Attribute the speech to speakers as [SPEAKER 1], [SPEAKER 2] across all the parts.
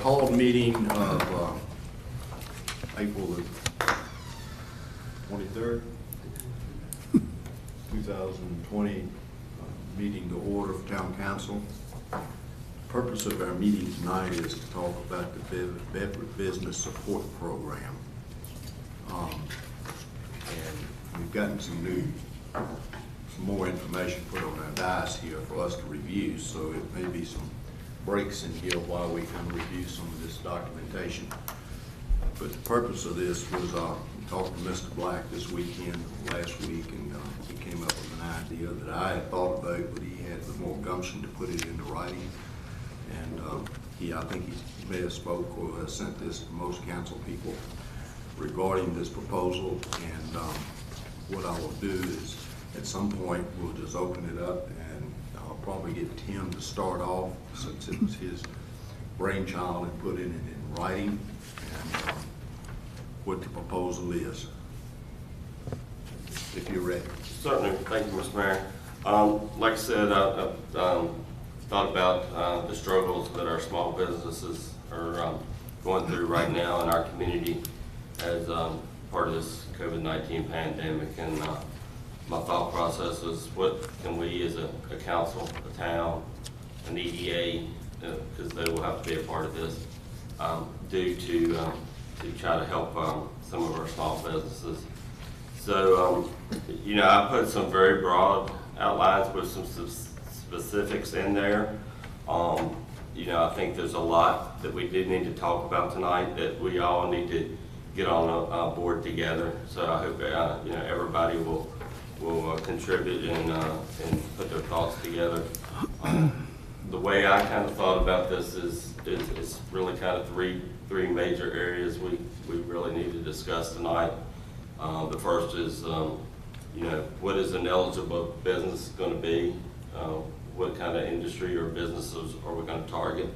[SPEAKER 1] called meeting of April the 23rd, 2020, meeting to order for Town Council. The purpose of our meeting tonight is to talk about the Bedford Business Support Program. And we've gotten some more information put on our dice here for us to review, so it may be some breaks in here while we can review some of this documentation. But the purpose of this was we talked to Mr. Black this weekend, last week, and he came up with an idea that I had thought about, but he had the more gumption to put it into writing. And I think he may have spoke or has sent this to most council people regarding this proposal. And what I will do is at some point we'll just open it up, and I'll probably get Tim to start off since it was his brainchild and put it in writing, and what the proposal is, if you're ready.
[SPEAKER 2] Certainly. Thank you, Mr. Mayor. Like I said, I thought about the struggles that our small businesses are going through right now in our community as part of this COVID-19 pandemic, and my thought process was, what can we as a council, a town, an EDA, because they will have to be a part of this, do to try to help some of our small businesses. So, I put some very broad outlines with some specifics in there. I think there's a lot that we did need to talk about tonight that we all need to get on a board together. So I hope everybody will contribute and put their thoughts together. The way I kind of thought about this is really kind of three major areas we really need to discuss tonight. The first is what is an eligible business going to be? What kind of industry or businesses are we going to target?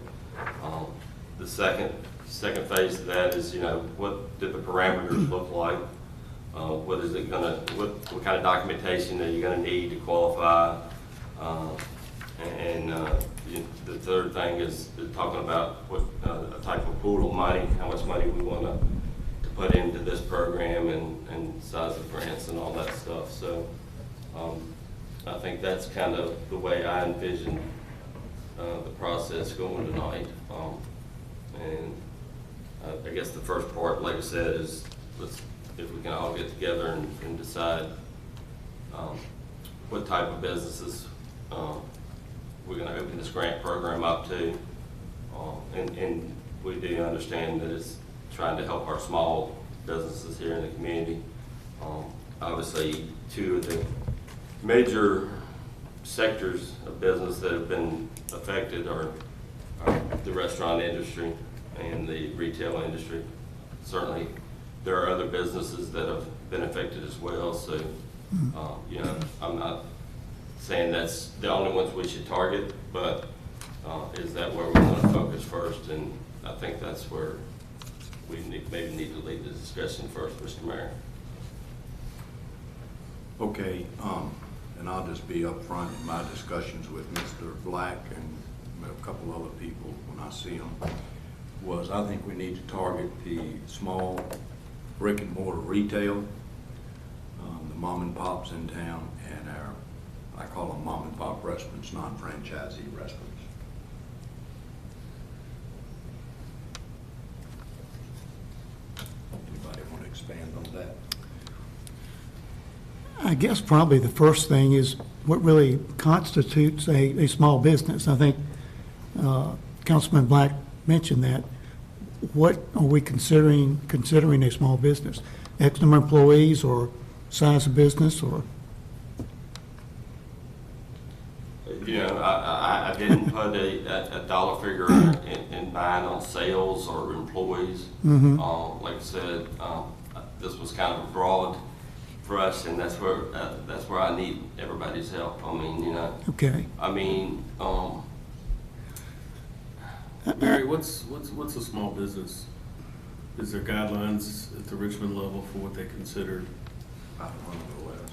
[SPEAKER 2] The second phase of that is what do the parameters look like? What is it gonna? What kind of documentation are you going to need to qualify? The third thing is talking about what a type of pool of money, how much money we want to put into this program, and size of grants and all that stuff. So I think that's kind of the way I envision the process going tonight. I guess the first part, like I said, is if we can all get together and decide what type of businesses we're going to open this grant program up to. And we do understand that it's trying to help our small businesses here in the community. Obviously, two of the major sectors of business that have been affected are the restaurant industry and the retail industry. Certainly, there are other businesses that have been affected as well. So, I'm not saying that's the only ones we should target, but is that where we want to focus first? And I think that's where we maybe need to lead the discussion first, Mr. Mayor.
[SPEAKER 1] Okay, and I'll just be up front in my discussions with Mr. Black and a couple other people when I see them, was I think we need to target the small brick and mortar retail, the mom and pops in town, and I call them mom and pop restaurants, non-franchisee restaurants. Anybody want to expand on that?
[SPEAKER 3] I guess probably the first thing is what really constitutes a small business. I think Councilman Black mentioned that. What are we considering a small business? X number of employees or size of business or?
[SPEAKER 2] I didn't put a dollar figure in mind on sales or employees.
[SPEAKER 3] Mm-hmm.
[SPEAKER 2] Like I said, this was kind of broad for us, and that's where I need everybody's help. I mean,
[SPEAKER 3] Okay.
[SPEAKER 2] I mean,
[SPEAKER 4] Barry, what's a small business? Is there guidelines at the Richmond level for what they consider?
[SPEAKER 1] I don't want to go less.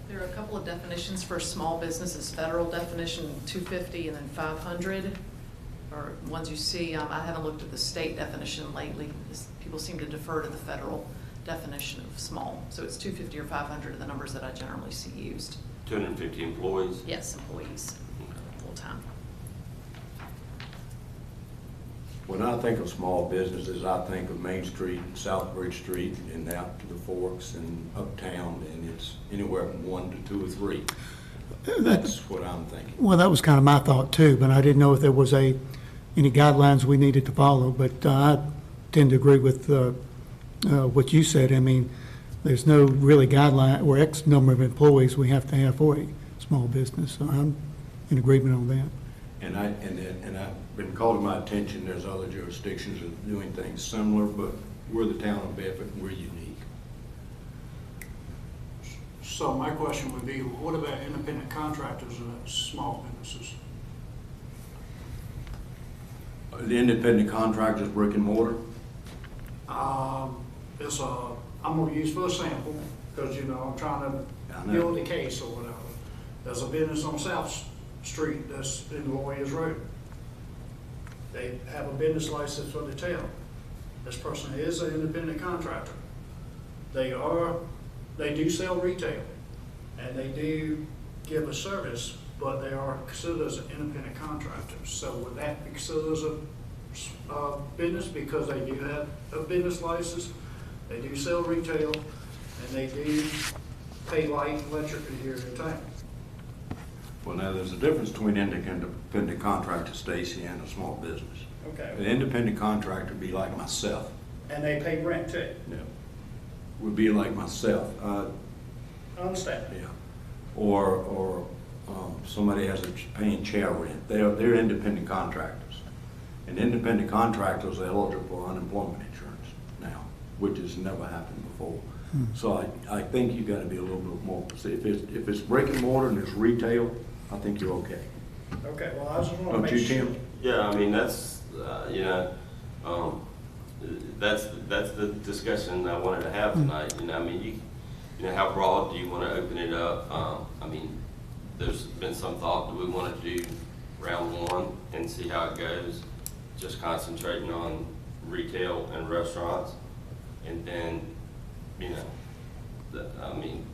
[SPEAKER 5] There There are a couple of definitions for small businesses, federal definition 250 and then 500, or ones you see. I haven't looked at the state definition lately. People seem to defer to the federal definition of small. So it's 250 or 500 are the numbers that I generally see used.
[SPEAKER 2] 250 employees?
[SPEAKER 5] Yes, employees, full-time.
[SPEAKER 1] When I think of small businesses, I think of Main Street and South Bridge Street and out to the Forks and uptown, and it's anywhere from 1 to 2 or 3. That's what I'm thinking.
[SPEAKER 3] Well, that was kind of my thought too, but I didn't know if there was any guidelines we needed to follow. But I tend to agree with what you said. I mean, there's no really guideline or X number of employees we have to have for a small business. So I'm in agreement on that.
[SPEAKER 1] And I've been called to my attention, there's other jurisdictions that are doing things similar, but we're the town of Bedford, and we're unique.
[SPEAKER 6] So my question would be, what about independent contractors and small businesses?
[SPEAKER 1] The independent contractors, brick and mortar,
[SPEAKER 6] I'm gonna use for a sample, because, you know, I'm trying
[SPEAKER 1] I
[SPEAKER 6] to
[SPEAKER 1] know.
[SPEAKER 6] build a case or whatever. There's a business on South Street that's in Lawyers Road. They have a business license for the town. This person is an independent contractor. They do sell retail, and they do give a service, but they are considered as an independent contractor. So would that be considered as a business, because they do have a business license, they do sell retail, and they do pay light and electric here in town?
[SPEAKER 1] well, now, there's a difference between independent contractor, Stacy, and a small business. An
[SPEAKER 6] Okay.
[SPEAKER 1] independent contractor would be like myself,
[SPEAKER 6] And they pay rent too?
[SPEAKER 1] would be like myself,
[SPEAKER 6] I understand.
[SPEAKER 1] yeah. Or somebody has paying chair rent, they're independent contractors. And independent contractors are eligible for unemployment insurance now, which has never happened before. So I think you gotta be a little bit more, see, if it's brick and mortar and it's retail, I think you're okay.
[SPEAKER 6] Okay, well, I just want to
[SPEAKER 1] Don't
[SPEAKER 6] make
[SPEAKER 1] you,
[SPEAKER 6] sure.
[SPEAKER 1] Tim?
[SPEAKER 2] Yeah, I mean, that's, that's the discussion I wanted to have tonight. You know, I mean, you know, how broad do you want to open it up? I mean, there's been some thought, do we want to do round one and see how it goes? Just concentrating on retail and restaurants, and then, you know, I mean,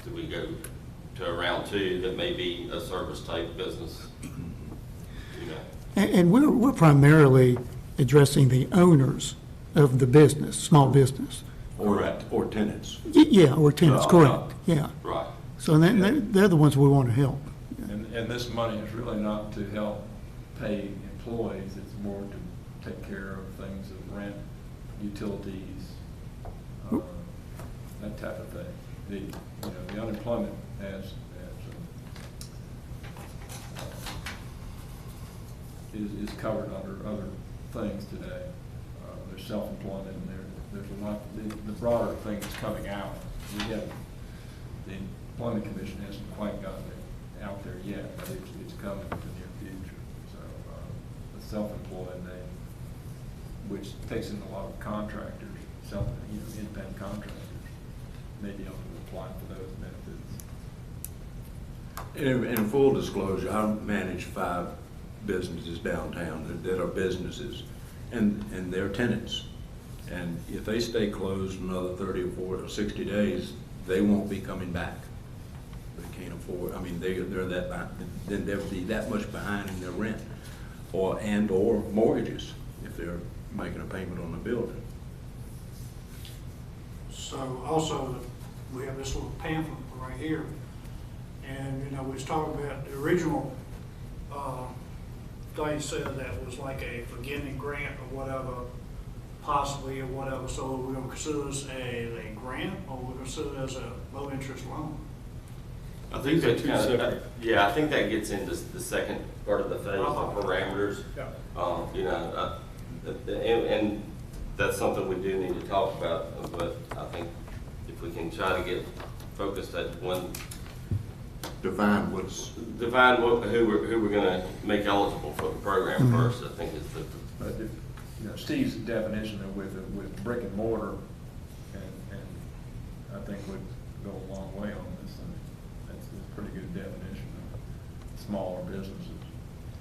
[SPEAKER 2] do we go to a round two that may be a service type business? You know?
[SPEAKER 3] And we're primarily addressing the owners of the business, small business.
[SPEAKER 2] Correct.
[SPEAKER 1] Or tenants.
[SPEAKER 3] Yeah, or tenants, correct, yeah.
[SPEAKER 2] Right.
[SPEAKER 3] So they're the ones we want to help.
[SPEAKER 7] And this money is really not to help pay employees, it's more to take care of things of rent, utilities, that type of thing. The unemployment is covered under other things today. There's self-employment, and there's a lot, the broader things coming out. The Employment Commission hasn't quite gotten it out there yet, but it's coming in the near future. So the self-employed, which takes in a lot of contractors, independent contractors, may be able to apply for those benefits.
[SPEAKER 1] In full disclosure, I manage 5 businesses downtown that are businesses, and they're tenants. And if they stay closed another 30 or 40 or 60 days, they won't be coming back. They can't afford, I mean, they're that behind, then they'll be that much behind in their rent or mortgages if they're making a payment on the building.
[SPEAKER 6] So also, we have this little pamphlet right here. And, you know, we was talking about the original, they said that was like a forgiving grant or whatever, possibly or whatever. So we're gonna consider this a grant, or we're gonna consider it as a low interest loan?
[SPEAKER 2] I think that
[SPEAKER 4] Two
[SPEAKER 2] kind of,
[SPEAKER 4] separate.
[SPEAKER 2] yeah, I think that gets into the second part of the phase, the parameters.
[SPEAKER 6] Yeah.
[SPEAKER 2] You know, and that's something we do need to talk about, but I think if we can try to get focused at one,
[SPEAKER 1] Define what's,
[SPEAKER 2] who we're gonna make eligible for the program first, I think is the.
[SPEAKER 7] But Steve's definition of with brick and mortar, and I think would go a long way on this, and that's a pretty good definition of smaller businesses.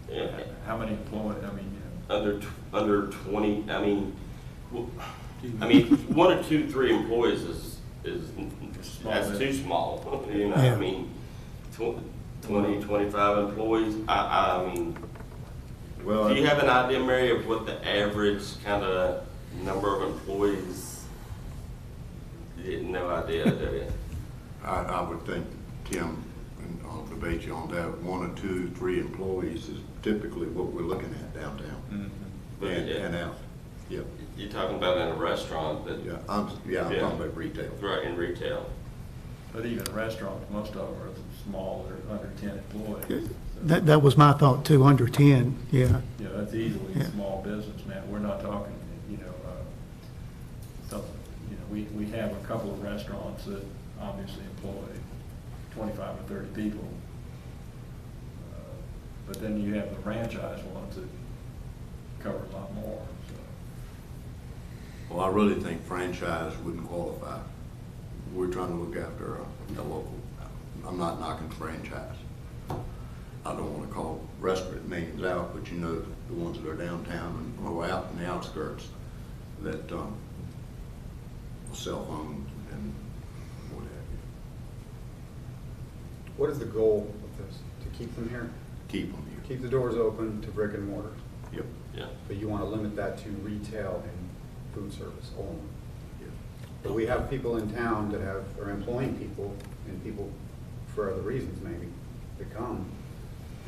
[SPEAKER 2] Yeah.
[SPEAKER 7] How many employees, I mean,
[SPEAKER 2] Under 20, I mean, 1 or 2, 3 employees is
[SPEAKER 7] Small
[SPEAKER 2] that's too
[SPEAKER 7] business.
[SPEAKER 2] small, you know,
[SPEAKER 3] Yeah.
[SPEAKER 2] I mean, 20, 25 employees, I mean,
[SPEAKER 1] Well,
[SPEAKER 2] do you have an idea, Mary, of what the average kind of number of employees? No idea, do you?
[SPEAKER 1] I would think, Tim, and I'll debate you on that, 1 or 2, 3 employees is typically what we're looking at downtown
[SPEAKER 2] But,
[SPEAKER 1] and out. Yep,
[SPEAKER 2] You're talking about in a restaurant that,
[SPEAKER 1] yeah, I'm
[SPEAKER 2] Yeah.
[SPEAKER 1] talking about retail.
[SPEAKER 2] right, in retail.
[SPEAKER 7] but even restaurants, most of them are small, they're under 10 employees. So,
[SPEAKER 3] That was my thought too, under 10, yeah.
[SPEAKER 7] you know, that's easily
[SPEAKER 3] Yeah.
[SPEAKER 7] a small business now. We're not talking, you know, some, you know, we have a couple of restaurants that obviously employ 25 or 30 people. But then you have the franchise ones that cover a lot more, so.
[SPEAKER 1] Well, I really think franchise wouldn't qualify. We're trying to look after a local, I'm not knocking franchise. I don't want to call restaurant names out, but you know, the ones that are downtown or out in the outskirts that cell phones and what have you.
[SPEAKER 8] What is the goal of this? To keep them here?
[SPEAKER 1] Keep them here.
[SPEAKER 8] Keep the doors open to brick and mortar,
[SPEAKER 1] Yep,
[SPEAKER 2] Yeah.
[SPEAKER 8] but you want to limit that to retail and food service only.
[SPEAKER 1] yep.
[SPEAKER 8] But we have people in town that are employing people, and people for other reasons maybe, that come.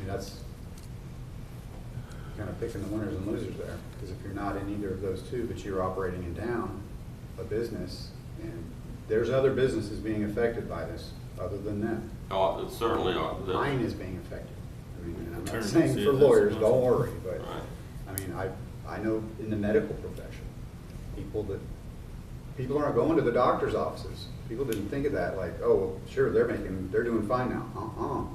[SPEAKER 8] And that's kind of picking the winners and losers there, because if you're not in either of those two, but you're operating in town, a business, and there's other businesses being affected by this, other than them.
[SPEAKER 2] Oh, it certainly are.
[SPEAKER 8] Mine is being affected. I mean, and I'm not
[SPEAKER 4] Attorneys,
[SPEAKER 8] saying
[SPEAKER 4] yeah,
[SPEAKER 8] for
[SPEAKER 4] that's
[SPEAKER 8] lawyers,
[SPEAKER 4] another-
[SPEAKER 8] don't worry, but,
[SPEAKER 2] Right.
[SPEAKER 8] I mean, I know in the medical profession, people aren't going to the doctor's offices. People didn't think of that, like, oh, well, sure, they're doing fine now.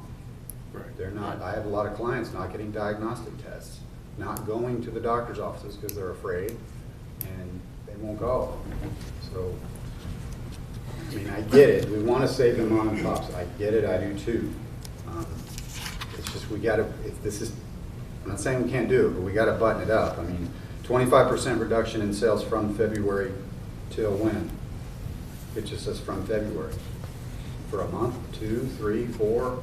[SPEAKER 4] Right.
[SPEAKER 8] They're not, I have a lot of clients not getting diagnostic tests, not going to the doctor's offices because they're afraid, and they won't go. So, I mean, I get it, we want to save the mom and pops, I get it, I do too. It's just, we gotta, I'm not saying we can't do it, but we gotta button it up. I mean, 25% reduction in sales from February till when? It just says from February. For a month, 2, 3, 4,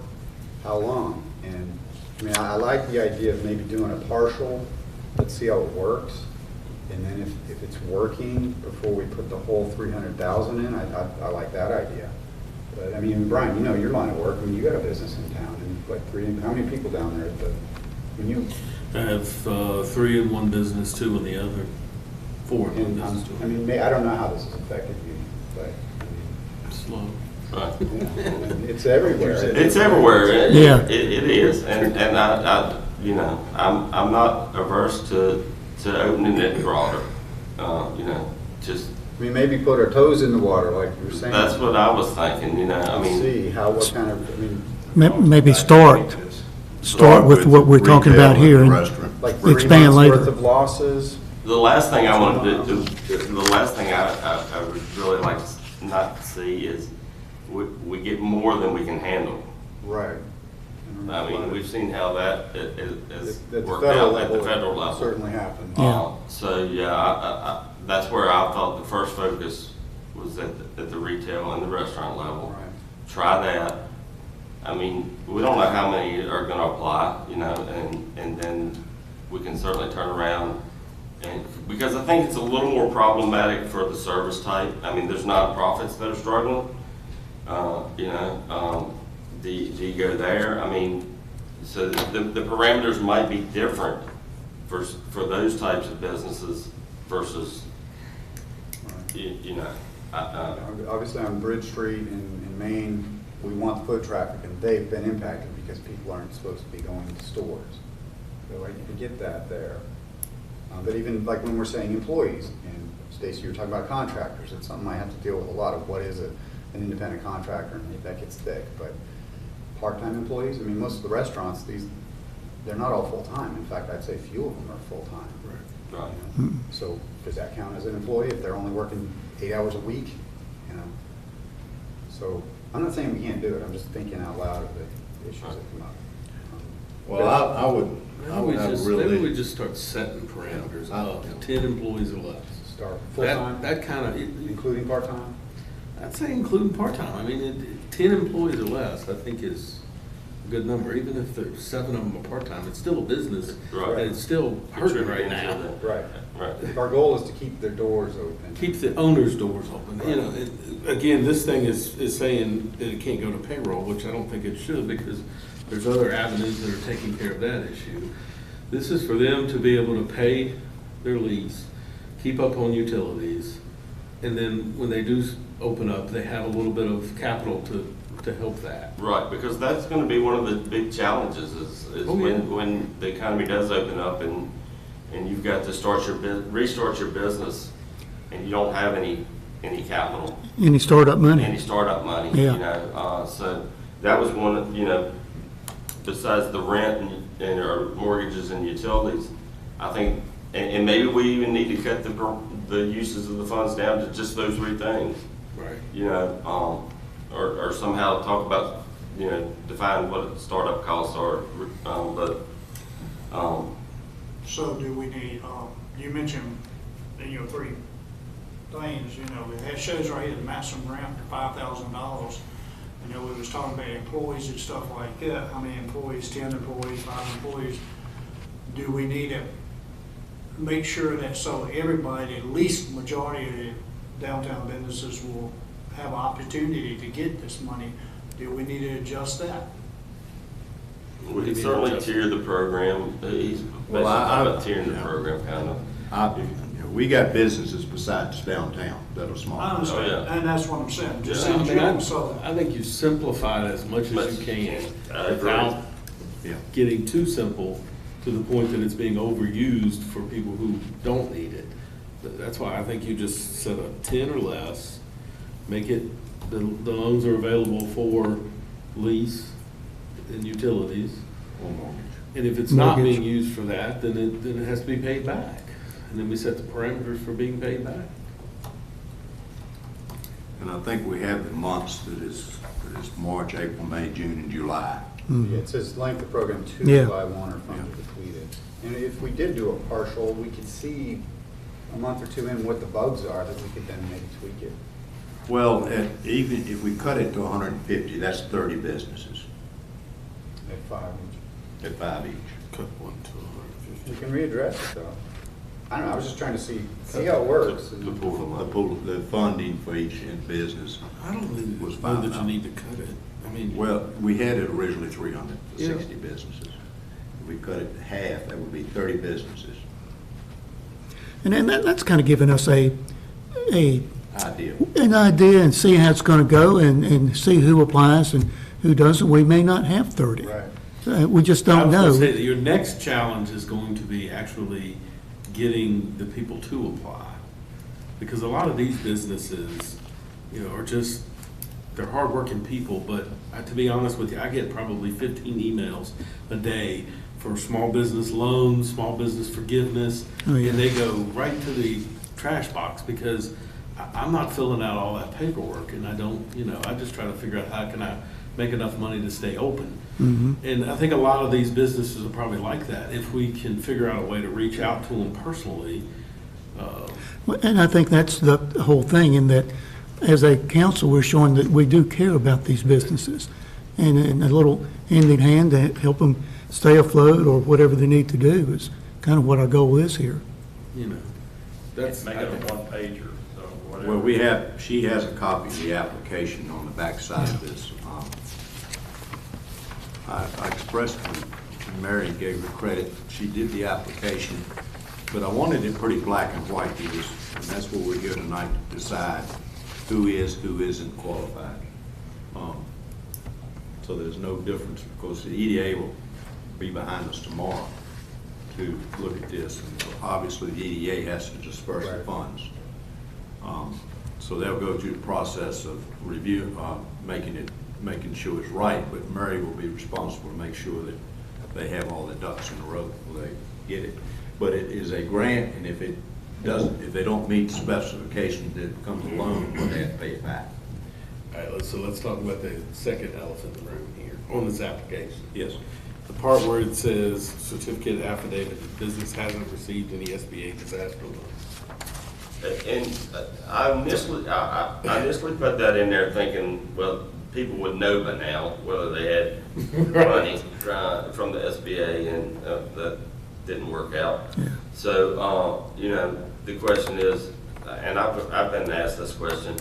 [SPEAKER 8] how long? And, I mean, I like the idea of maybe doing a partial, let's see how it works. And then if it's working before we put the whole 300,000 in, I like that idea. But, I mean, Brian, you know your line of work, I mean, you got a business in town, and how many people down there
[SPEAKER 4] I have 3 in one business, 2 in the other, 4 in one business.
[SPEAKER 8] I mean, I don't know how this has affected you, but,
[SPEAKER 4] Slow.
[SPEAKER 2] Right.
[SPEAKER 8] I mean, it's everywhere.
[SPEAKER 2] It's everywhere.
[SPEAKER 3] Yeah.
[SPEAKER 2] It is, and I, you know, I'm not averse to opening it broader. You know, just
[SPEAKER 8] I mean, maybe put our toes in the water, like you were saying.
[SPEAKER 2] that's what I was thinking. You know, I mean,
[SPEAKER 8] See what kind of, I mean,
[SPEAKER 3] Maybe start with what we're talking
[SPEAKER 1] retail
[SPEAKER 3] about
[SPEAKER 1] and
[SPEAKER 3] here
[SPEAKER 1] the
[SPEAKER 3] and
[SPEAKER 1] restaurant.
[SPEAKER 8] like 3
[SPEAKER 3] expand
[SPEAKER 8] months
[SPEAKER 3] later.
[SPEAKER 8] worth of losses.
[SPEAKER 2] the last thing I wanted to, the last thing I would really like to not see is we get more than we can handle.
[SPEAKER 8] Right.
[SPEAKER 2] I mean, we've seen how that is
[SPEAKER 8] At the
[SPEAKER 2] worked
[SPEAKER 8] federal
[SPEAKER 2] out at the
[SPEAKER 8] level,
[SPEAKER 2] federal
[SPEAKER 8] it
[SPEAKER 2] level.
[SPEAKER 8] certainly happened.
[SPEAKER 3] Yeah.
[SPEAKER 2] So, yeah, that's where I thought the first focus was at the retail and the restaurant level.
[SPEAKER 8] Right.
[SPEAKER 2] Try that. I mean, we don't know how many are gonna apply, you know, and then we can certainly turn around. And, because I think it's a little more problematic for the service type. I mean, there's nonprofits that are struggling, you know, do you go there? I mean, so the parameters might be different for those types of businesses versus,
[SPEAKER 8] Right.
[SPEAKER 2] you know,
[SPEAKER 8] Obviously, on Bridge Street in Maine, we want foot traffic, and they've been impacted because people aren't supposed to be going to stores. So you can get that there. But even like when we're saying employees, and Stacy, you're talking about contractors, it's something I have to deal with a lot of what is an independent contractor, and that gets thick. But part-time employees, I mean, most of the restaurants, they're not all full-time. In fact, I'd say few of them are full-time.
[SPEAKER 2] right.
[SPEAKER 8] You know? So does that count as an employee if they're only working 8 hours a week? You know, So I'm not saying we can't do it, I'm just thinking out loud of the issues that come up.
[SPEAKER 1] Well, I would
[SPEAKER 4] Maybe we
[SPEAKER 1] really,
[SPEAKER 4] just start setting parameters
[SPEAKER 1] Yeah.
[SPEAKER 4] up, 10 employees or less.
[SPEAKER 8] Start full-time,
[SPEAKER 4] That kind of,
[SPEAKER 8] including part-time?
[SPEAKER 4] I'd say including part-time. I mean, 10 employees or less, I think is a good number. Even if there's 7 of them are part-time, it's still a business.
[SPEAKER 2] Right.
[SPEAKER 4] And it's still hurting right now.
[SPEAKER 8] Right.
[SPEAKER 2] Right.
[SPEAKER 8] If our goal is to keep their doors open.
[SPEAKER 4] Keep the owner's doors open. You know, again, this thing is saying that it can't go to payroll, which I don't think it should, because there's other avenues that are taking care of that issue. This is for them to be able to pay their lease, keep up on utilities, and then when they do open up, they have a little bit of capital to help that.
[SPEAKER 2] Right, because that's gonna be one of the big challenges is
[SPEAKER 4] Oh, yeah.
[SPEAKER 2] when the economy does open up and you've got to restart your business and you don't have any capital,
[SPEAKER 3] Any startup money?
[SPEAKER 2] any startup money,
[SPEAKER 3] Yeah.
[SPEAKER 2] you know, so that was one of, you know, besides the rent and our mortgages and utilities, I think, and maybe we even need to cut the uses of the funds down to just those 3 things.
[SPEAKER 4] Right.
[SPEAKER 2] You know, or somehow talk about, you know, define what startup costs are,
[SPEAKER 6] So do we need, you mentioned in your 3 things, you know, it shows right here the maximum grant for $5,000. You know, we was talking about employees and stuff like that. How many employees, 10 employees, 5 employees? Do we need to make sure that so everybody, at least majority of the downtown businesses will have opportunity to get this money? Do we need to adjust that?
[SPEAKER 2] we can certainly tier the program. He's basically
[SPEAKER 1] Well,
[SPEAKER 2] talking about tiering the
[SPEAKER 1] yeah.
[SPEAKER 2] program, kind of.
[SPEAKER 1] you know, we got businesses besides downtown that are small.
[SPEAKER 6] I understand,
[SPEAKER 2] Oh, yeah.
[SPEAKER 6] and that's what I'm saying, just
[SPEAKER 2] Yeah.
[SPEAKER 6] in
[SPEAKER 4] I mean,
[SPEAKER 6] general, so.
[SPEAKER 4] I think you simplify it as much as you can
[SPEAKER 2] I agree.
[SPEAKER 4] without
[SPEAKER 1] Yeah.
[SPEAKER 4] getting too simple to the point that it's being overused for people who don't need it. That's why I think you just set a 10 or less, make it, the loans are available for lease and utilities.
[SPEAKER 1] Or mortgage.
[SPEAKER 4] And if it's not
[SPEAKER 3] Mortgage.
[SPEAKER 4] being used for that, then it has to be paid back. And then we set the parameters for being paid back.
[SPEAKER 1] And I think we have the months that is March, April, May, June, and July.
[SPEAKER 8] Yeah, it says length of program 2
[SPEAKER 3] Yeah.
[SPEAKER 8] July 1 or funds depleted. And if we did do a partial, we could see a month or 2 in what the bugs are that we could then maybe tweak it.
[SPEAKER 1] Well, even if we cut it to 150, that's 30 businesses
[SPEAKER 8] At 5 each.
[SPEAKER 1] at 5 each.
[SPEAKER 4] Cut 1 to 150.
[SPEAKER 8] We can readdress it though. I don't know, I was just trying to see how it works.
[SPEAKER 2] To pull them up.
[SPEAKER 1] The funding for each business.
[SPEAKER 4] I don't really
[SPEAKER 1] Was
[SPEAKER 4] know that you
[SPEAKER 1] $5,000.
[SPEAKER 4] need to cut it. I mean,
[SPEAKER 1] Well, we had it originally 300 for
[SPEAKER 4] Yeah.
[SPEAKER 1] 60 businesses. If we cut it to half, that would be 30 businesses.
[SPEAKER 3] And then that's kind of given us an
[SPEAKER 1] Ideal.
[SPEAKER 3] idea and see how it's going to go and see who applies and who doesn't. We may not have 30.
[SPEAKER 8] Right.
[SPEAKER 3] We just
[SPEAKER 4] I
[SPEAKER 3] don't
[SPEAKER 4] was gonna
[SPEAKER 3] know.
[SPEAKER 4] say that your next challenge is going to be actually getting the people to apply. Because a lot of these businesses, you know, are just, they're hardworking people, but to be honest with you, I get probably 15 emails a day for small business loans, small business forgiveness,
[SPEAKER 3] Oh, yeah.
[SPEAKER 4] and they go right to the trash box because I'm not filling out all that paperwork, and I don't, you know, I just try to figure out how can I make enough money to stay open. And I think a lot of these businesses are probably like that. If we can figure out a way to reach out to them personally,
[SPEAKER 3] Well, and I think that's the whole thing, in that as a council, we're showing that we do care about these businesses. And a little hand in hand to help them stay afloat or whatever they need to do is kind of what our goal is here.
[SPEAKER 4] you know, that's.
[SPEAKER 7] Make it a 1-pager, so whatever.
[SPEAKER 1] Well, she has a copy of the application on the backside of this. I expressed when Mary gave her credit, she did the application, but I wanted it pretty black and white, and that's what we're here tonight to decide who is, who isn't qualified. So there's no difference, because the EDA will be behind us tomorrow to look at this. And obviously, the EDA has to disperse the
[SPEAKER 8] Right.
[SPEAKER 1] funds. So they'll go through the process of review, making sure it's right, but Mary will be responsible to make sure that they have all the ducks in a row before they get it. But it is a grant, and if they don't meet the specifications, it becomes a loan, where they have to pay it back.
[SPEAKER 4] All right, let's talk about the second elephant in the room here on this application.
[SPEAKER 1] Yes.
[SPEAKER 4] The part where it says certificate affidavit, the business hasn't received any SBA disaster loans.
[SPEAKER 2] And I initially put that in there thinking, well, people would know by now whether they had money from the SBA, and that didn't work out.
[SPEAKER 3] Yeah.
[SPEAKER 2] So, you know, the question is, and I've been asked this question,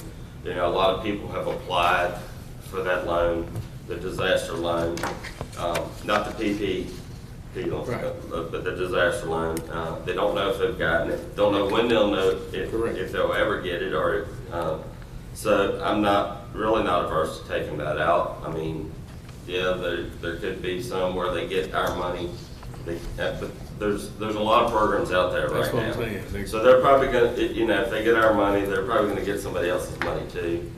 [SPEAKER 2] you know, a lot of people have applied for that loan, the disaster loan, not the PPP loan,
[SPEAKER 4] Right.
[SPEAKER 2] but the disaster loan. They don't know if they've gotten it, don't know when they'll know
[SPEAKER 4] Correct.
[SPEAKER 2] if they'll ever get it, or, so I'm really not averse to taking that out. I mean, yeah, there could be some where they get our money, but there's a lot of programs out there
[SPEAKER 4] That's
[SPEAKER 2] right
[SPEAKER 4] what I'm
[SPEAKER 2] now.
[SPEAKER 4] saying.
[SPEAKER 2] So they're probably gonna, you know, if they get our money, they're probably gonna get somebody else's money too.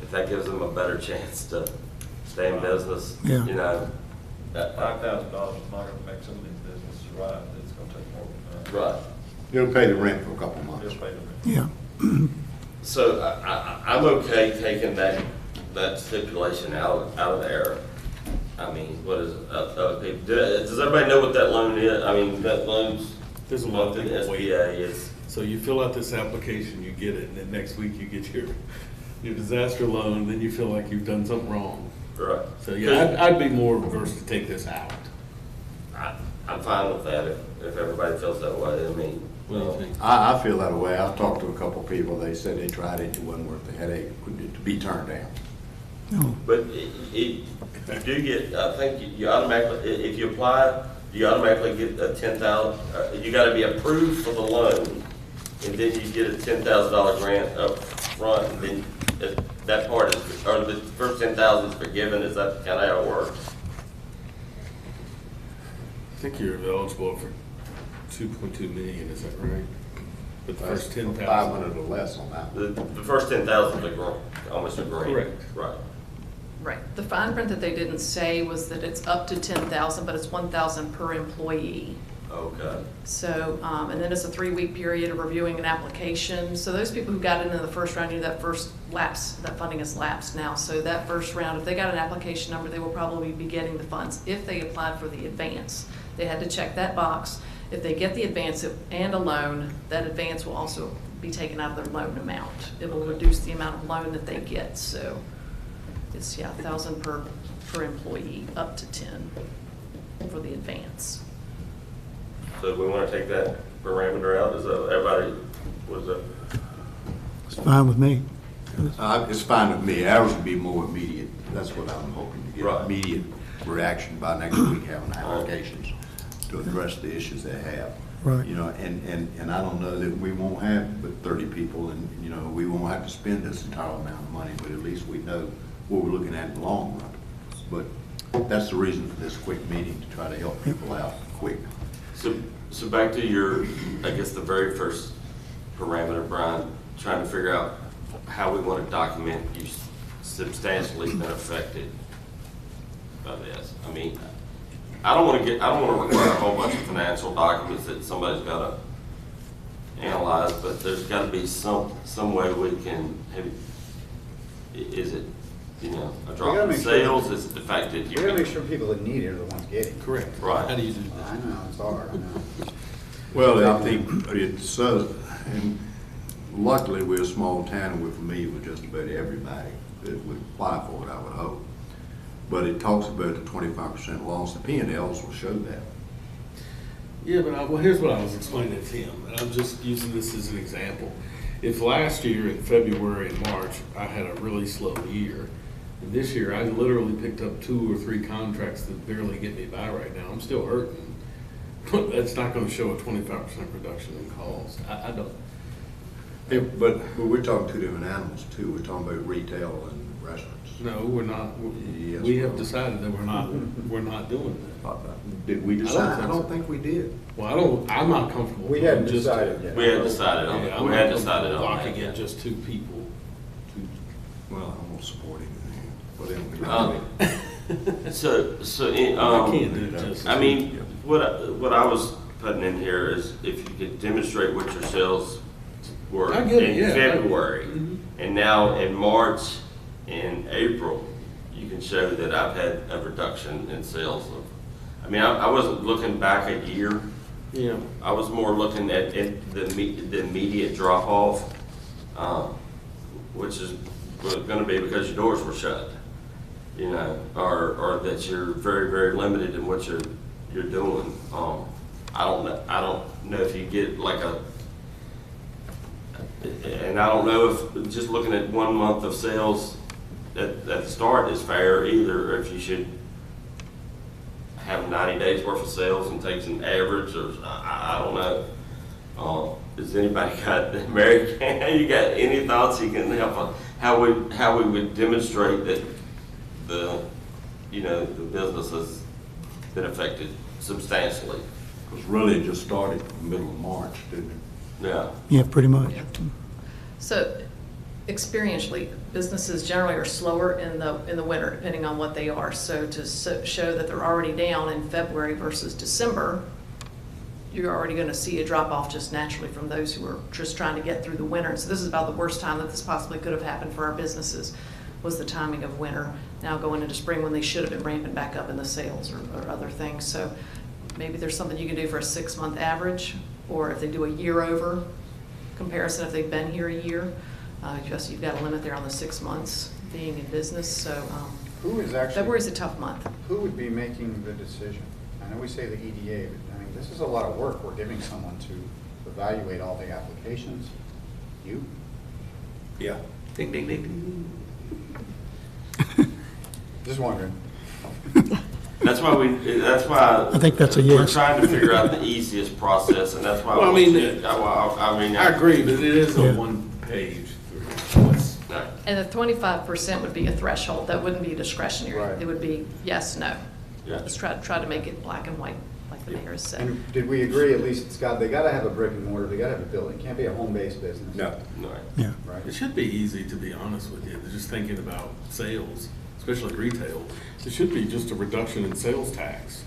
[SPEAKER 2] If that gives them a better chance to stay in business,
[SPEAKER 3] Yeah.
[SPEAKER 2] you know.
[SPEAKER 7] That $5,000 is not gonna make some of these businesses survive, it's gonna take more than that.
[SPEAKER 2] Right.
[SPEAKER 1] You'll pay the rent for a couple of months.
[SPEAKER 7] Just pay the rent.
[SPEAKER 3] Yeah.
[SPEAKER 2] So I'm okay taking that stipulation out of there. I mean, what is, other people, does everybody know what that loan is? I mean, that loan's,
[SPEAKER 4] There's a lot of
[SPEAKER 2] the
[SPEAKER 4] people waiting.
[SPEAKER 2] SBA is,
[SPEAKER 4] So you fill out this application, you get it, and then next week you get your disaster loan, then you feel like you've done something wrong.
[SPEAKER 2] right.
[SPEAKER 4] So yeah, I'd be more averse to take this out.
[SPEAKER 2] I'm fine with that if everybody feels that way. I mean,
[SPEAKER 4] What do you think?
[SPEAKER 1] I feel that way. I've talked to a couple of people, they said they tried it, it wasn't worth the headache to be turned down.
[SPEAKER 3] No.
[SPEAKER 2] but you do get, I think you automatically, if you apply, you automatically get a 10,000, you gotta be approved for the loan, and then you get a $10,000 grant up front, and then that part is, or the first 10,000 is forgiven. Is that kind of how it works?
[SPEAKER 4] I think you're eligible for 2.2 million, is that right? But the first 10,000.
[SPEAKER 1] 500 or less on that.
[SPEAKER 2] The first 10,000 is almost a grant.
[SPEAKER 4] Correct.
[SPEAKER 2] Right.
[SPEAKER 5] Right. The fine print that they didn't say was that it's up to 10,000, but it's 1,000 per employee.
[SPEAKER 2] Okay.
[SPEAKER 5] So, and then it's a 3-week period of reviewing an application. So those people who got into the first round, you know, that first lapse, that funding has lapsed now. So that first round, if they got an application number, they will probably be getting the funds if they applied for the advance. They had to check that box. If they get the advance and a loan, that advance will also be taken out of their loan amount. It will reduce the amount of loan that they get. So it's, yeah, 1,000 per employee, up to 10 for the advance.
[SPEAKER 2] So we want to take that parameter out? Is that, everybody, was that?
[SPEAKER 3] It's fine with me.
[SPEAKER 1] It's fine with me. Ours would be more immediate. That's what I'm hoping to get.
[SPEAKER 2] Right.
[SPEAKER 1] Immediate reaction by next week, having applications to address the issues they have.
[SPEAKER 3] Right.
[SPEAKER 1] You know, and I don't know that we won't have but 30 people, and, you know, we won't have to spend this entire amount of money, but at least we know what we're looking at in the long run. But that's the reason for this quick meeting, to try to help people out quick.
[SPEAKER 2] So back to your, I guess, the very first parameter, Brian, trying to figure out how we want to document you substantially been affected by this. I mean, I don't want to require a whole bunch of financial documents that somebody's got to analyze, but there's got to be some way we can, is it, you know, a
[SPEAKER 8] We
[SPEAKER 2] drop
[SPEAKER 8] gotta
[SPEAKER 2] in
[SPEAKER 8] make sure-
[SPEAKER 2] sales? Is it the fact that you
[SPEAKER 8] We gotta
[SPEAKER 2] can?
[SPEAKER 8] make sure people that need it are the ones getting it.
[SPEAKER 4] Correct.
[SPEAKER 2] Right.
[SPEAKER 4] How do you do
[SPEAKER 8] I
[SPEAKER 4] that?
[SPEAKER 8] know, it's hard, I know.
[SPEAKER 1] Well, I think it's, and luckily, we're a small town, and we're familiar with just about everybody that would apply for it, I would hope. But it talks about the 25% loss. The P&Ls will show that.
[SPEAKER 4] Yeah, but well, here's what I was explaining to him, and I'm just using this as an example. If last year in February and March, I had a really slow year, and this year I literally picked up 2 or 3 contracts that barely get me by right now, I'm still hurting. But that's not gonna show a 25% reduction in calls. I don't.
[SPEAKER 1] But we're talking two different animals too. We're talking about retail and restaurants.
[SPEAKER 4] No, we're not.
[SPEAKER 1] Yes,
[SPEAKER 4] We
[SPEAKER 1] we
[SPEAKER 4] have
[SPEAKER 1] are.
[SPEAKER 4] decided that we're not doing that.
[SPEAKER 1] Did we
[SPEAKER 4] I don't
[SPEAKER 1] decide?
[SPEAKER 4] think
[SPEAKER 1] I don't
[SPEAKER 4] so.
[SPEAKER 1] think we did.
[SPEAKER 4] Well, I'm not comfortable.
[SPEAKER 8] We hadn't
[SPEAKER 4] just-
[SPEAKER 8] decided yet.
[SPEAKER 2] We had decided on
[SPEAKER 4] Yeah,
[SPEAKER 2] it.
[SPEAKER 4] I'm
[SPEAKER 2] We
[SPEAKER 4] not
[SPEAKER 2] had decided
[SPEAKER 4] comfortable
[SPEAKER 2] on
[SPEAKER 4] locking
[SPEAKER 2] that.
[SPEAKER 4] in just 2 people.
[SPEAKER 1] Well, I'm gonna support it. Whatever.
[SPEAKER 2] So,
[SPEAKER 4] I can't do it just.
[SPEAKER 2] I mean, what I was putting in here is if you could demonstrate what your sales were
[SPEAKER 4] I get it,
[SPEAKER 2] in
[SPEAKER 4] yeah.
[SPEAKER 2] February,
[SPEAKER 4] Mhm.
[SPEAKER 2] and now in March in April, you can show that I've had a reduction in sales of, I mean, I wasn't looking back a year.
[SPEAKER 4] Yeah.
[SPEAKER 2] I was more looking at the immediate drop off, which is gonna be because your doors were shut, you know, or that you're very, very limited in what you're doing. I don't know if you get like and I don't know if just looking at 1 month of sales at the start is fair either, or if you should have 90 days worth of sales and take an average, or I don't know. Does anybody got, Mary, you got any thoughts you can help on how we would demonstrate that the business has been affected substantially?
[SPEAKER 1] Because really it just started in the middle of March, didn't it?
[SPEAKER 2] Yeah.
[SPEAKER 3] Yeah, pretty much.
[SPEAKER 5] Yeah. So experientially, businesses generally are slower in the winter, depending on what they are. So to show that they're already down in February versus December, you're already going to see a drop off just naturally from those who are just trying to get through the winter. So this is about the worst time that this possibly could have happened for our businesses, was the timing of winter. Now going into spring when they should have been ramping back up in the sales or other things. So maybe there's something you can do for a 6-month average, or if they do a year over comparison, if they've been here a year. You've got a limit there on the 6 months being in business, so
[SPEAKER 8] Who is actually?
[SPEAKER 5] February's a tough month.
[SPEAKER 8] Who would be making the decision? I know we say the EDA, but I mean, this is a lot of work we're giving someone to evaluate all the applications. You?
[SPEAKER 1] Yeah.
[SPEAKER 4] Ding, ding, ding, ding.
[SPEAKER 8] Just wondering.
[SPEAKER 2] That's why.
[SPEAKER 3] I think that's a
[SPEAKER 2] We're
[SPEAKER 3] yes.
[SPEAKER 2] trying to figure out the easiest process, and that's why.
[SPEAKER 4] Well,
[SPEAKER 2] I
[SPEAKER 4] I agree, but it is
[SPEAKER 3] Yeah.
[SPEAKER 4] a 1 page. It's-
[SPEAKER 2] No.
[SPEAKER 5] And the 25% would be a threshold. That wouldn't be discretionary.
[SPEAKER 8] Right.
[SPEAKER 5] It would be yes, no.
[SPEAKER 2] Yeah.
[SPEAKER 5] Let's try to make it black and white, like the mayor has said.
[SPEAKER 8] And did we agree, at least they gotta have a brick and mortar, they gotta have a building, it can't be a home-based business?
[SPEAKER 1] No.
[SPEAKER 2] No.
[SPEAKER 3] Yeah.
[SPEAKER 8] Right?
[SPEAKER 4] It should be easy, to be honest with you, just thinking about sales, especially retail. It should be just a reduction in sales tax.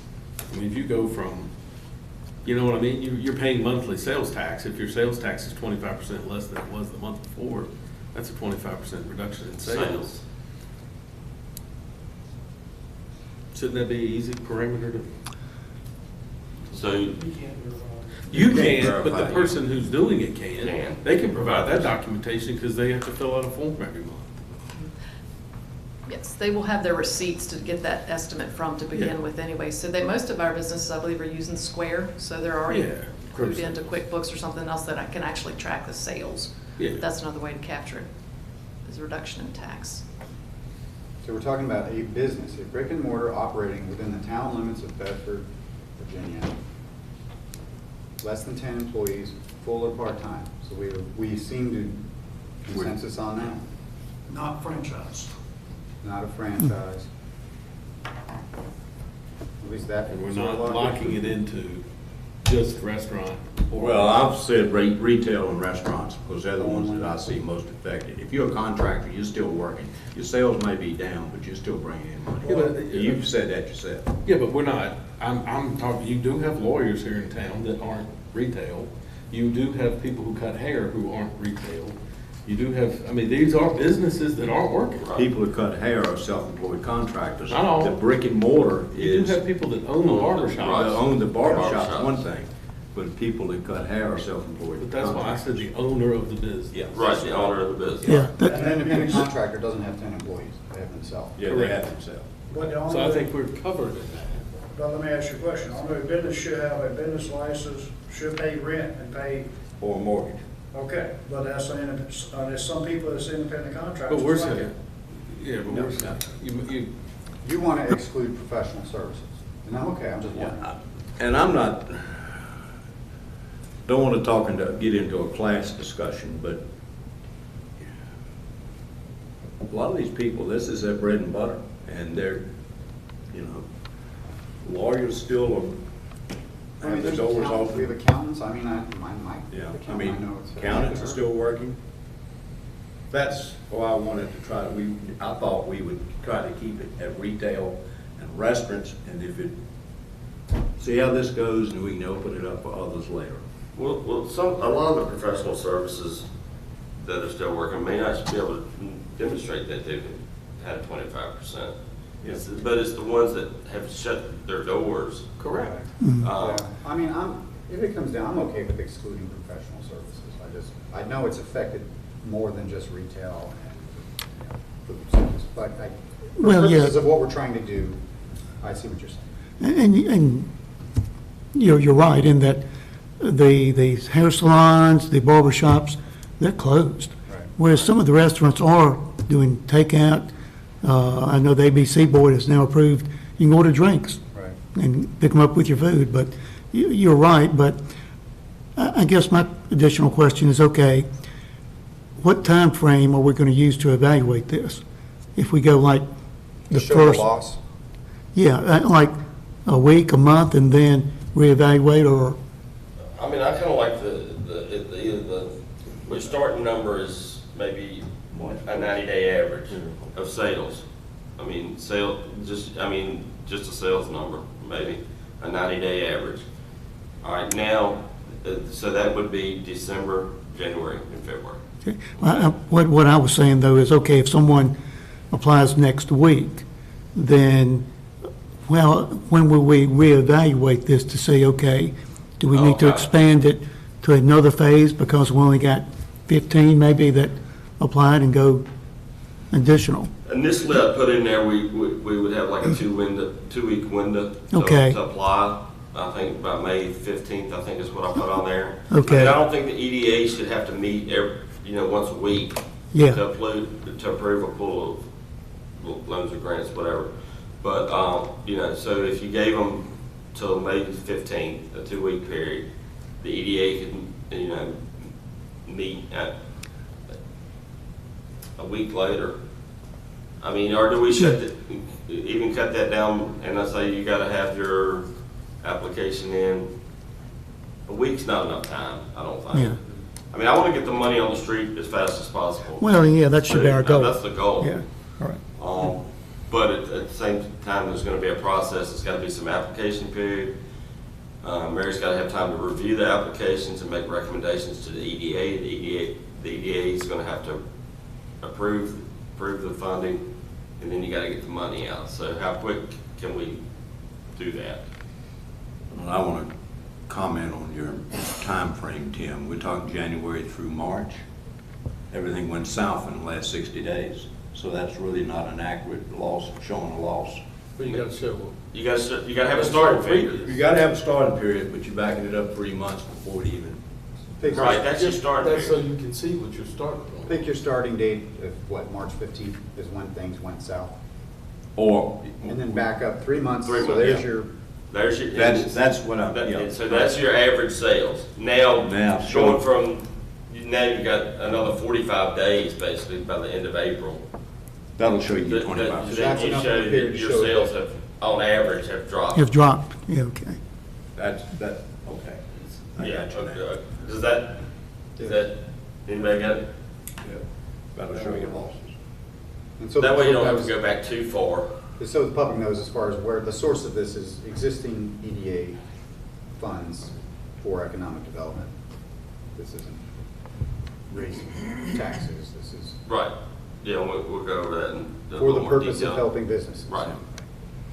[SPEAKER 4] I mean, if you go from, you know what I mean? You're paying monthly sales tax. If your sales tax is 25% less than it was the month before, that's a 25% reduction in sales. Shouldn't that be an easy parameter to?
[SPEAKER 2] So,
[SPEAKER 4] You
[SPEAKER 1] can't
[SPEAKER 4] can, but the
[SPEAKER 1] verify.
[SPEAKER 4] person who's doing it can.
[SPEAKER 2] Can.
[SPEAKER 4] They can provide that documentation because they have to fill out a form every month.
[SPEAKER 5] Yes, they will have their receipts to get that estimate from to
[SPEAKER 4] Yeah.
[SPEAKER 5] begin with anyway. So most of our businesses, I believe, are using Square, so they're already
[SPEAKER 4] Yeah,
[SPEAKER 5] clued
[SPEAKER 4] curbside.
[SPEAKER 5] into QuickBooks or something else that I can actually track the sales.
[SPEAKER 4] Yeah.
[SPEAKER 5] That's another way to capture it, is a reduction in tax.
[SPEAKER 8] So we're talking about a business, a brick and mortar operating within the town limits of Bedford, Virginia. Less than 10 employees, full or part-time. So we seem to consensus on that,
[SPEAKER 6] Not franchise.
[SPEAKER 8] not a franchise. At least that.
[SPEAKER 4] And we're not locking it into just restaurant. or-
[SPEAKER 1] Well, I've said retail and restaurants, because they're the ones that I see most affected. If you're a contractor, you're still working. Your sales may be down, but you're still bringing in
[SPEAKER 4] Yeah,
[SPEAKER 1] money.
[SPEAKER 4] but-
[SPEAKER 1] You've said that yourself.
[SPEAKER 4] Yeah, but we're not, I'm talking, you do have lawyers here in town that aren't retail. You do have people who cut hair who aren't retail. You do have, I mean, these are businesses that aren't working.
[SPEAKER 1] People that cut hair are self-employed contractors.
[SPEAKER 4] Not all.
[SPEAKER 1] The brick and mortar
[SPEAKER 4] You
[SPEAKER 1] is,
[SPEAKER 4] do have people that own the barber
[SPEAKER 1] that
[SPEAKER 4] shops.
[SPEAKER 1] own the barber shop's
[SPEAKER 2] Barbershops.
[SPEAKER 1] one thing, but people that cut hair are self-employed
[SPEAKER 4] But that's why I said the owner of the business.
[SPEAKER 1] Yeah.
[SPEAKER 2] right, the owner of the business.
[SPEAKER 3] Yeah,
[SPEAKER 8] An independent contractor doesn't have 10 employees, they have themselves.
[SPEAKER 1] Yeah, they
[SPEAKER 4] Correct.
[SPEAKER 1] have themselves.
[SPEAKER 6] But the
[SPEAKER 4] So I
[SPEAKER 6] only,
[SPEAKER 4] think we're covered in that.
[SPEAKER 6] but let me ask you a question. Only business should have a business license, should pay rent and pay,
[SPEAKER 1] Or a mortgage.
[SPEAKER 6] okay, but there's some people that's independent contractors.
[SPEAKER 4] But we're
[SPEAKER 6] like
[SPEAKER 4] saying,
[SPEAKER 6] it.
[SPEAKER 4] yeah, but
[SPEAKER 1] No,
[SPEAKER 4] we're
[SPEAKER 1] no.
[SPEAKER 4] saying,
[SPEAKER 8] You want to exclude professional services, and I'm okay, I'm just wondering.
[SPEAKER 1] And I'm not, don't want to get into a class discussion, but a lot of these people, this is their bread and butter, and they're, lawyers still
[SPEAKER 8] I mean,
[SPEAKER 1] have the
[SPEAKER 8] there's
[SPEAKER 1] doors
[SPEAKER 8] accountants, we have
[SPEAKER 1] open.
[SPEAKER 8] accountants, I mean,
[SPEAKER 1] Yeah, I
[SPEAKER 8] I
[SPEAKER 1] mean,
[SPEAKER 8] know it's.
[SPEAKER 1] accountants are still working. That's why I wanted to try to, I thought we would try to keep it at retail and restaurants, and if it, see how this goes, and we can open it up for others later.
[SPEAKER 2] Well, a lot of the professional services that are still working may not be able to demonstrate that, David. had a 25%. But it's the ones that have shut their doors.
[SPEAKER 4] Correct.
[SPEAKER 8] Yeah. I mean, if it comes down, I'm okay with excluding professional services. I know it's affected more than just retail and, food service, but for
[SPEAKER 3] Well, yeah.
[SPEAKER 8] purposes of what we're trying to do, I see what you're saying.
[SPEAKER 3] And you're right in that the hair salons, the barber shops, they're closed.
[SPEAKER 8] Right.
[SPEAKER 3] Whereas some of the restaurants are doing takeout. I know the ABC board has now approved, you can order drinks.
[SPEAKER 8] Right.
[SPEAKER 3] And pick them up with your food, but you're right, but I guess my additional question is, okay, what time frame are we going to use to evaluate this? If we go like the
[SPEAKER 8] Show
[SPEAKER 3] first.
[SPEAKER 8] loss.
[SPEAKER 3] Yeah, like a week, a month, and then reevaluate, or,
[SPEAKER 2] I mean, I kind of like the starting number is maybe a 90-day average of sales. I mean, just a sales number, maybe, a 90-day average. All right, now, so that would be December, January, and February.
[SPEAKER 3] okay. What I was saying, though, is, okay, if someone applies next week, then, well, when will we reevaluate this to say, okay, do we need to
[SPEAKER 2] Okay.
[SPEAKER 3] expand it to another phase because we only got 15 maybe that applied and go additional?
[SPEAKER 2] Initially, I put in there, we would have like a 2-week window
[SPEAKER 3] Okay.
[SPEAKER 2] to apply. I think by May 15th, I think is what I put on there.
[SPEAKER 3] Okay.
[SPEAKER 2] I mean, I don't think the EDA should have to meet once a week
[SPEAKER 3] Yeah.
[SPEAKER 2] to approve a pool of loans or grants, whatever. But, so if you gave them till May 15th, a 2-week period, the EDA could, meet at a week later. I mean, or do we even cut that down and I say you gotta have your application in? A week's not enough time, I don't think.
[SPEAKER 3] Yeah.
[SPEAKER 2] I mean, I wanna get the money on the street as fast as possible.
[SPEAKER 3] Well, yeah, that should be our goal.
[SPEAKER 2] That's the goal.
[SPEAKER 3] Yeah, all right.
[SPEAKER 2] But at the same time, there's gonna be a process, there's gotta be some application period. Mary's gotta have time to review the applications and make recommendations to the EDA. The EDA is gonna have to approve the funding, and then you gotta get the money out. So how quick can we do that?
[SPEAKER 1] Well, I want to comment on your time frame, Tim. We're talking January through March. Everything went south in the last 60 days, so that's really not an accurate loss, showing a loss.
[SPEAKER 4] But you gotta show.
[SPEAKER 2] You gotta have a starting figure.
[SPEAKER 1] You got to have a starting period, but you're backing it up 3 months before it even.
[SPEAKER 2] Right, that's your starting
[SPEAKER 4] That's so
[SPEAKER 2] period.
[SPEAKER 4] you can see what you're starting on.
[SPEAKER 8] Pick your starting date of what, March 15th is when things went south.
[SPEAKER 1] Or.
[SPEAKER 8] And then back up 3 months,
[SPEAKER 2] 3
[SPEAKER 8] so
[SPEAKER 2] months,
[SPEAKER 8] there's
[SPEAKER 1] yeah.
[SPEAKER 8] your,
[SPEAKER 2] There's your.
[SPEAKER 1] That's what I'm, yeah.
[SPEAKER 2] So that's your average sales. Now,
[SPEAKER 1] Now, sure.
[SPEAKER 2] going from, now you've got another 45 days basically by the end of April.
[SPEAKER 1] That'll show you
[SPEAKER 2] That
[SPEAKER 1] 25%.
[SPEAKER 8] That's
[SPEAKER 2] you
[SPEAKER 8] enough
[SPEAKER 2] show
[SPEAKER 8] period
[SPEAKER 2] that
[SPEAKER 8] to
[SPEAKER 2] your
[SPEAKER 8] show
[SPEAKER 2] sales
[SPEAKER 8] that.
[SPEAKER 2] have, on average, have dropped.
[SPEAKER 3] Have dropped, yeah, okay.
[SPEAKER 1] Okay. I
[SPEAKER 2] Yeah,
[SPEAKER 1] got you now.
[SPEAKER 2] okay. Is that, anybody got it?
[SPEAKER 1] Yeah. That'll show you losses.
[SPEAKER 8] and so.
[SPEAKER 2] That way you don't have to
[SPEAKER 8] the-
[SPEAKER 2] go back too far.
[SPEAKER 8] So the public knows as far as where the source of this is existing EDA funds for economic development. This isn't raising taxes, this is
[SPEAKER 2] Right. Yeah, we'll go over that in a
[SPEAKER 8] for
[SPEAKER 2] little
[SPEAKER 8] the
[SPEAKER 2] more
[SPEAKER 8] purpose of
[SPEAKER 2] detail.
[SPEAKER 8] helping businesses.
[SPEAKER 2] Right.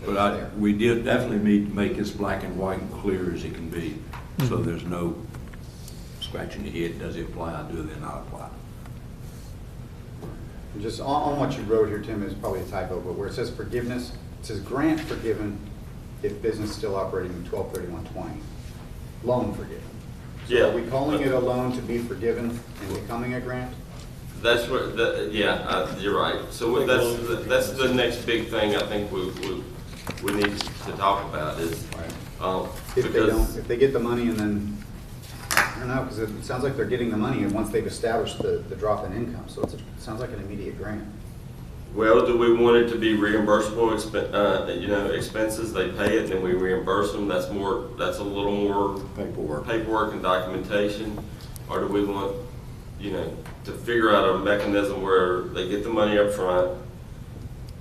[SPEAKER 1] But we did definitely need to make this black and white and clear as it can be, so there's no scratching your head, does it apply, do they not apply?
[SPEAKER 8] And just on what you wrote here, Tim, is probably a typo, but where it says forgiveness, it says grant forgiven if business still operating in 12/31/20. Loan forgiven. So
[SPEAKER 2] Yeah.
[SPEAKER 8] are we calling it a loan to be forgiven and becoming a grant?
[SPEAKER 2] That's what, you're right. So that's the next big thing I think we need to talk about is,
[SPEAKER 8] If they don't,
[SPEAKER 2] because,
[SPEAKER 8] if they get the money and then, I don't know, because it sounds like they're getting the money and once they've established the drop in income, so it sounds like an immediate grant.
[SPEAKER 2] well, do we want it to be reimbursable expenses? They pay it and then we reimburse them. That's a little more paperwork and documentation. Or do we want, to figure out a mechanism where they get the money up front,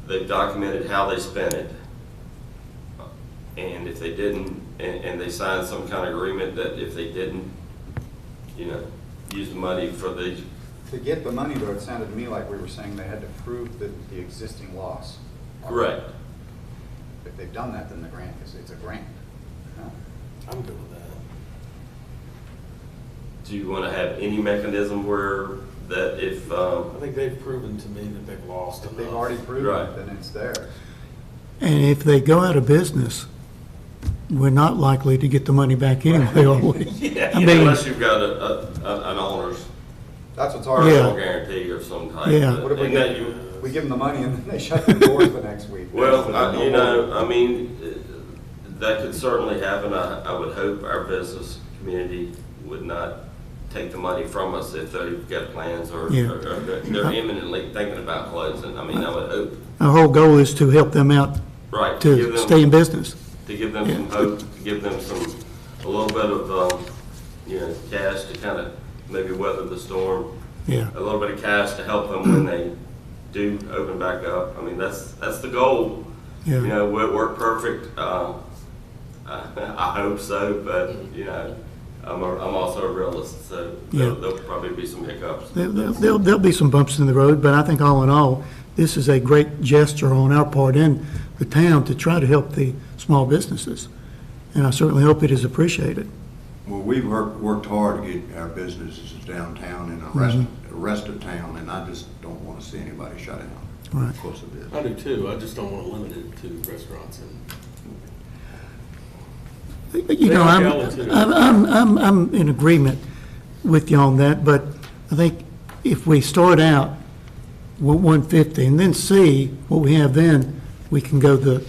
[SPEAKER 2] they've documented how they spent it, and if they didn't, and they sign some kind of agreement that if they didn't, use the money for
[SPEAKER 8] To get the money though, it sounded to me like we were saying they had to prove the existing loss.
[SPEAKER 2] Correct.
[SPEAKER 8] If they've done that, then the grant it's a grant. No?
[SPEAKER 4] I'm good with that.
[SPEAKER 2] Do you want to have any mechanism where that if,
[SPEAKER 4] I think they've proven to me that they've lost
[SPEAKER 8] If
[SPEAKER 4] enough.
[SPEAKER 8] they've already proven
[SPEAKER 2] Right.
[SPEAKER 8] it, then it's there.
[SPEAKER 3] And if they go out of business, we're not likely to get the money back anyway, are we?
[SPEAKER 2] yeah,
[SPEAKER 3] I mean-
[SPEAKER 2] unless you've got an owner's
[SPEAKER 8] That's what's
[SPEAKER 3] Yeah.
[SPEAKER 8] hard.
[SPEAKER 2] personal guarantee of some type.
[SPEAKER 3] Yeah.
[SPEAKER 8] What if we
[SPEAKER 2] And that
[SPEAKER 8] get,
[SPEAKER 2] you-
[SPEAKER 8] we give them the money and then they shut their doors the next week?
[SPEAKER 2] Well, you know, I mean, that could certainly happen. I would hope our business community would not take the money from us if they've got plans or
[SPEAKER 3] Yeah.
[SPEAKER 2] or they're imminently thinking about closing. I mean, I would hope,
[SPEAKER 3] Our whole goal is to help them out
[SPEAKER 2] right,
[SPEAKER 3] to stay in business.
[SPEAKER 2] to give them some hope, to give them a little bit of, cash to kind of maybe weather the storm.
[SPEAKER 3] Yeah,
[SPEAKER 2] A little bit of cash to help them when they do open back up. I mean, that's the goal.
[SPEAKER 3] yeah.
[SPEAKER 2] You know, will it work perfect? I hope so, but, I'm also a realist, so
[SPEAKER 3] Yeah.
[SPEAKER 2] there'll probably be some hiccups.
[SPEAKER 3] There'll be some bumps in the road, but I think all in all, this is a great gesture on our part and the town to try to help the small businesses. And I certainly hope it is appreciated.
[SPEAKER 1] Well, we've worked hard to get our businesses downtown and the rest of town, and I just don't want to see anybody shut down.
[SPEAKER 3] Right.
[SPEAKER 1] Of course it is.
[SPEAKER 4] I do too. I just don't want to limit it to restaurants and.
[SPEAKER 3] You know,
[SPEAKER 4] They are valid, too.
[SPEAKER 3] I'm in agreement with you on that, but I think if we start out with 150 and then see what we have then, we can go to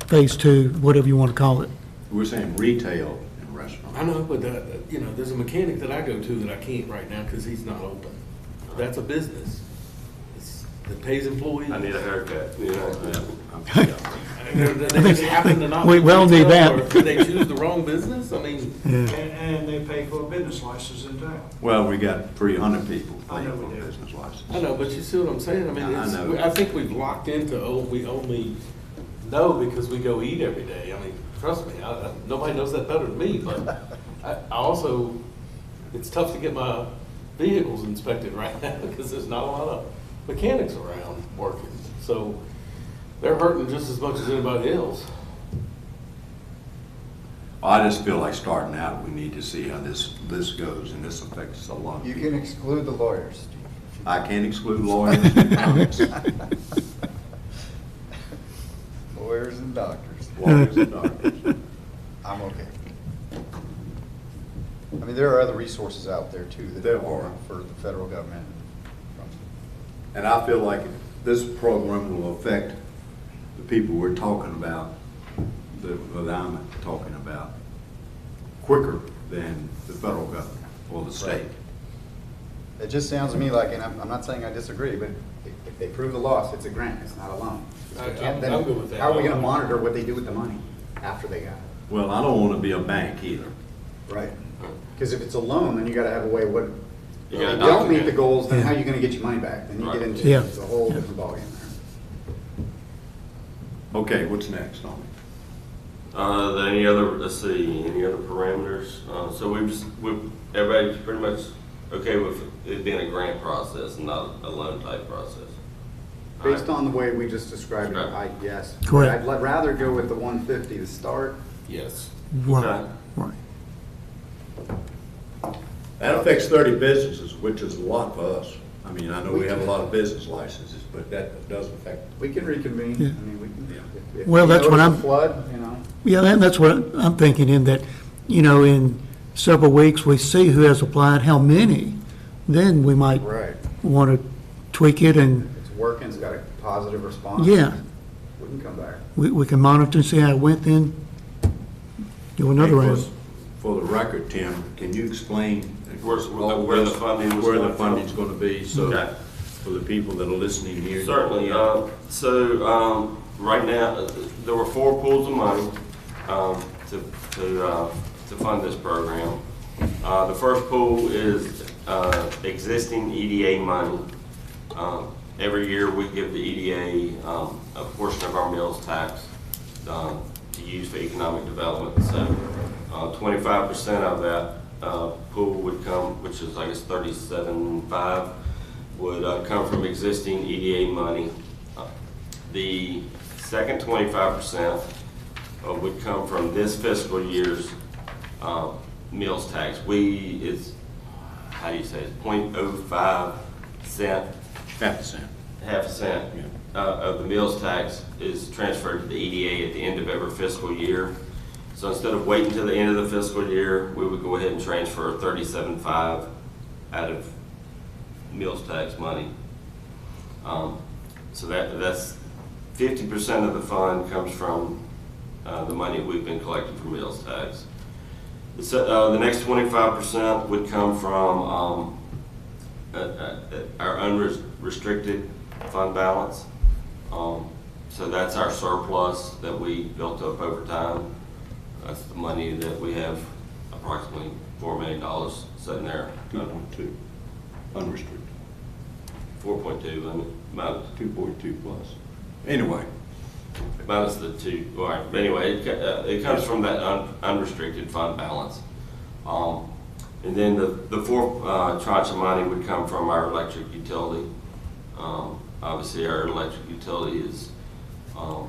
[SPEAKER 3] phase two, whatever you want to call it.
[SPEAKER 1] We're saying retail and restaurant.
[SPEAKER 4] I know, but there's a mechanic that I go to that I can't right now because he's not open. That's a business. That pays employees.
[SPEAKER 2] I need a haircut,
[SPEAKER 4] They just happen to not.
[SPEAKER 3] We
[SPEAKER 4] be
[SPEAKER 3] well need
[SPEAKER 4] retail,
[SPEAKER 3] that.
[SPEAKER 4] Or did they choose the wrong business? I mean,
[SPEAKER 3] Yeah.
[SPEAKER 6] And they pay for a business license in town.
[SPEAKER 1] Well, we got 300 people
[SPEAKER 6] I
[SPEAKER 1] paying
[SPEAKER 6] know
[SPEAKER 1] for
[SPEAKER 6] we
[SPEAKER 1] a
[SPEAKER 6] do.
[SPEAKER 1] business license.
[SPEAKER 4] I know, but you see what I'm saying? I mean,
[SPEAKER 1] I know.
[SPEAKER 4] I think we've locked into, we only know because we go eat every day. I mean, trust me, nobody knows that better than me, but I also, it's tough to get my vehicles inspected right now because there's not a lot of mechanics around working. So they're hurting just as much as anybody else.
[SPEAKER 1] I just feel like starting out, we need to see how this goes, and this affects a lot of
[SPEAKER 8] You
[SPEAKER 1] people.
[SPEAKER 8] can exclude the lawyers, Steve.
[SPEAKER 1] I can't exclude lawyers and doctors.
[SPEAKER 8] Lawyers and doctors.
[SPEAKER 1] Lawyers and doctors.
[SPEAKER 8] I'm okay. I mean, there are other resources out there too that
[SPEAKER 1] There
[SPEAKER 8] are
[SPEAKER 1] are.
[SPEAKER 8] for the federal government.
[SPEAKER 1] And I feel like this program will affect the people we're talking about, that I'm talking about, quicker than the federal government or the state.
[SPEAKER 8] It just sounds to me like, and I'm not saying I disagree, but if they prove the loss, it's a grant, it's not a loan.
[SPEAKER 4] I'm
[SPEAKER 8] Then
[SPEAKER 4] good with that.
[SPEAKER 8] How are we gonna monitor what they do with the money after they got it?
[SPEAKER 1] Well, I don't want to be a bank either.
[SPEAKER 8] Right. Because if it's a loan, then you gotta have a way, what,
[SPEAKER 2] You
[SPEAKER 8] if
[SPEAKER 2] gotta
[SPEAKER 8] you don't meet
[SPEAKER 2] document
[SPEAKER 8] the
[SPEAKER 2] it.
[SPEAKER 8] goals, then
[SPEAKER 3] Yeah.
[SPEAKER 8] how are you gonna get your money back? Then you get
[SPEAKER 2] Right.
[SPEAKER 8] into,
[SPEAKER 3] Yeah.
[SPEAKER 8] it's a whole different ballgame there.
[SPEAKER 1] Okay, what's next, Tommy?
[SPEAKER 2] Any other, let's see, any other parameters? So everybody's pretty much okay with it being a grant process, not a loan type process.
[SPEAKER 8] Based on the way we just described it,
[SPEAKER 2] Okay.
[SPEAKER 8] I guess.
[SPEAKER 3] Correct.
[SPEAKER 8] I'd rather go with the 150 to start.
[SPEAKER 4] Yes.
[SPEAKER 3] Right,
[SPEAKER 2] Okay.
[SPEAKER 3] right.
[SPEAKER 1] That affects 30 businesses, which is a lot for us. I mean, I know we have a lot of business licenses, but that does affect.
[SPEAKER 8] We can reconvene.
[SPEAKER 3] Yeah.
[SPEAKER 8] I mean, we can. if
[SPEAKER 3] Well,
[SPEAKER 8] we
[SPEAKER 3] that's what
[SPEAKER 8] notice a
[SPEAKER 3] I'm-
[SPEAKER 8] Flood, you know.
[SPEAKER 3] Yeah, that's what I'm thinking, in that, in several weeks, we see who has applied, how many, then we might
[SPEAKER 8] Right.
[SPEAKER 3] want to tweak it, and,
[SPEAKER 8] It's working, it's got a positive response.
[SPEAKER 3] yeah,
[SPEAKER 8] We can come back.
[SPEAKER 3] we can monitor and see how it went, then do another
[SPEAKER 1] Hey,
[SPEAKER 3] round.
[SPEAKER 1] For the record, Tim, can you explain
[SPEAKER 2] Where the funding was
[SPEAKER 1] where the
[SPEAKER 2] coming from?
[SPEAKER 1] funding's going to be, so
[SPEAKER 2] Okay.
[SPEAKER 1] for the people that are listening here?
[SPEAKER 2] Certainly. Right now, there were 4 pools of money to fund this program. The first pool is existing EDA money. Every year, we give the EDA a portion of our meals tax to use for economic development. So 25% of that pool would come, which is, I guess, 37.5, would come from existing EDA money. The second 25% would come from this fiscal year's meals tax. How do you say it, 0.05 cent? Half a cent of the meals tax is transferred to the EDA at the end of every fiscal year. So instead of waiting till the end of the fiscal year, we would go ahead and transfer 37.5 out of meals tax money. So that's 50% of the fund comes from the money we've been collecting from meals tax. The next 25% would come from our unrestricted fund balance. So that's our surplus that we built up over time. That's the money that we have, approximately $4 million sitting there.
[SPEAKER 1] 2.2, unrestricted.
[SPEAKER 2] 4.2, minus
[SPEAKER 1] 2.2 plus. Anyway,
[SPEAKER 2] minus the 2. All right, but anyway, it comes from that unrestricted fund balance. And then the fourth tranche of money would come from our electric utility. Obviously, our electric utility is a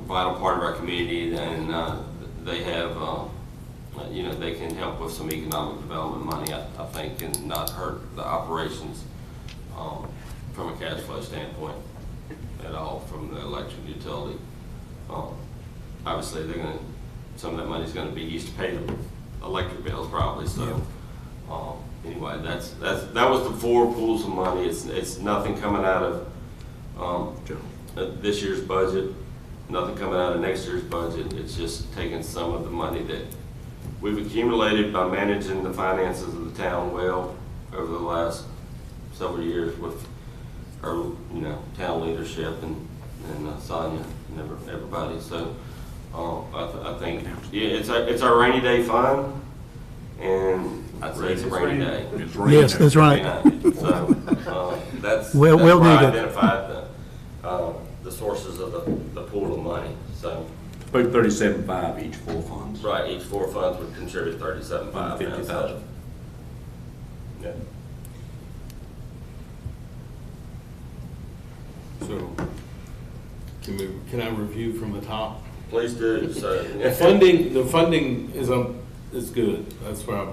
[SPEAKER 2] vital part of our community, and they have, they can help with some economic development money, I think, and not hurt the operations from a cash flow standpoint at all from the electric utility. Obviously, some of that money is going to be used to pay the electric bills probably. So anyway, that was the 4 pools of money. It's nothing coming out of this year's budget, nothing coming out of next year's budget. It's just taking some of the money that we've accumulated by managing the finances of the town well over the last several years with our town leadership and Sonia and everybody. So I think it's our rainy day fund, and I'd say it's a rainy day.
[SPEAKER 3] Yes, that's right.
[SPEAKER 2] So that's
[SPEAKER 3] We'll
[SPEAKER 2] where I
[SPEAKER 3] need it.
[SPEAKER 2] identified the sources of the pool of money. So
[SPEAKER 1] about 37.5 each 4 funds.
[SPEAKER 2] right, each 4 funds would contribute 37.5.
[SPEAKER 1] 50,000.
[SPEAKER 2] Yeah.
[SPEAKER 4] So, can I review from the top?
[SPEAKER 2] Please do. So
[SPEAKER 4] The funding is good. That's where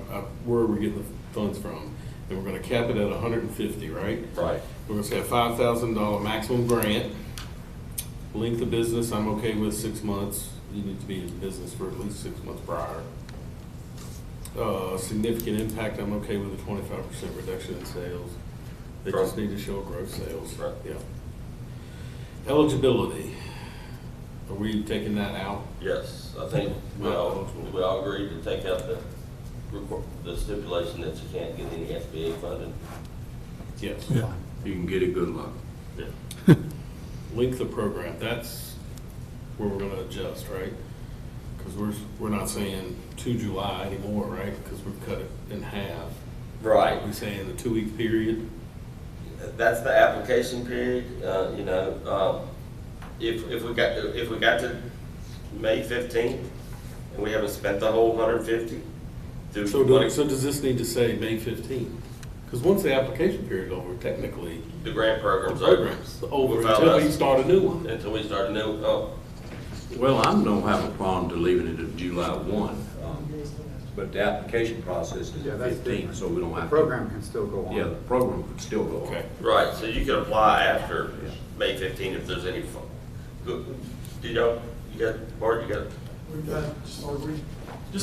[SPEAKER 4] we're getting the funds from. And we're gonna cap it at 150, right?
[SPEAKER 2] right.
[SPEAKER 4] We're gonna say a $5,000 maximum grant. Length of business, I'm okay with 6 months. You need to be in business for at least 6 months prior. Significant impact, I'm okay with a 25% reduction in sales. They just need to show gross sales.
[SPEAKER 2] Right.
[SPEAKER 4] Yeah. Eligibility, are we taking that out?
[SPEAKER 2] Yes, I think we all agreed to take out the stipulation that you can't get any SBA funding.
[SPEAKER 4] Yes.
[SPEAKER 3] Yeah.
[SPEAKER 1] You can get it, good luck.
[SPEAKER 2] Yeah.
[SPEAKER 4] Length of program, that's where we're gonna adjust, right? Because we're not saying to July anymore, right? Because we've cut it in half.
[SPEAKER 2] Right.
[SPEAKER 4] We're saying the 2-week period.
[SPEAKER 2] That's the application period. If we got to May 15th and we haven't spent the whole 150.
[SPEAKER 4] So does this need to say May 15th? Because once the application period is over, technically,
[SPEAKER 2] the grant
[SPEAKER 4] the
[SPEAKER 2] program's
[SPEAKER 4] program's over
[SPEAKER 2] Without
[SPEAKER 4] until we
[SPEAKER 2] us.
[SPEAKER 4] start a new one.
[SPEAKER 2] until we start a new. Oh,
[SPEAKER 1] Well, I don't have a problem to leaving it at July 1, but the application process is
[SPEAKER 8] Yeah,
[SPEAKER 1] the
[SPEAKER 8] that's
[SPEAKER 1] 15th,
[SPEAKER 8] different.
[SPEAKER 1] so we don't
[SPEAKER 8] The
[SPEAKER 1] have
[SPEAKER 8] program can still go on.
[SPEAKER 1] Yeah, the program could still go on.
[SPEAKER 4] Okay.
[SPEAKER 2] right. So you can apply after
[SPEAKER 1] Yeah.
[SPEAKER 2] May 15th if there's any. Did y'all? You got Bart? You got?
[SPEAKER 9] We've got, just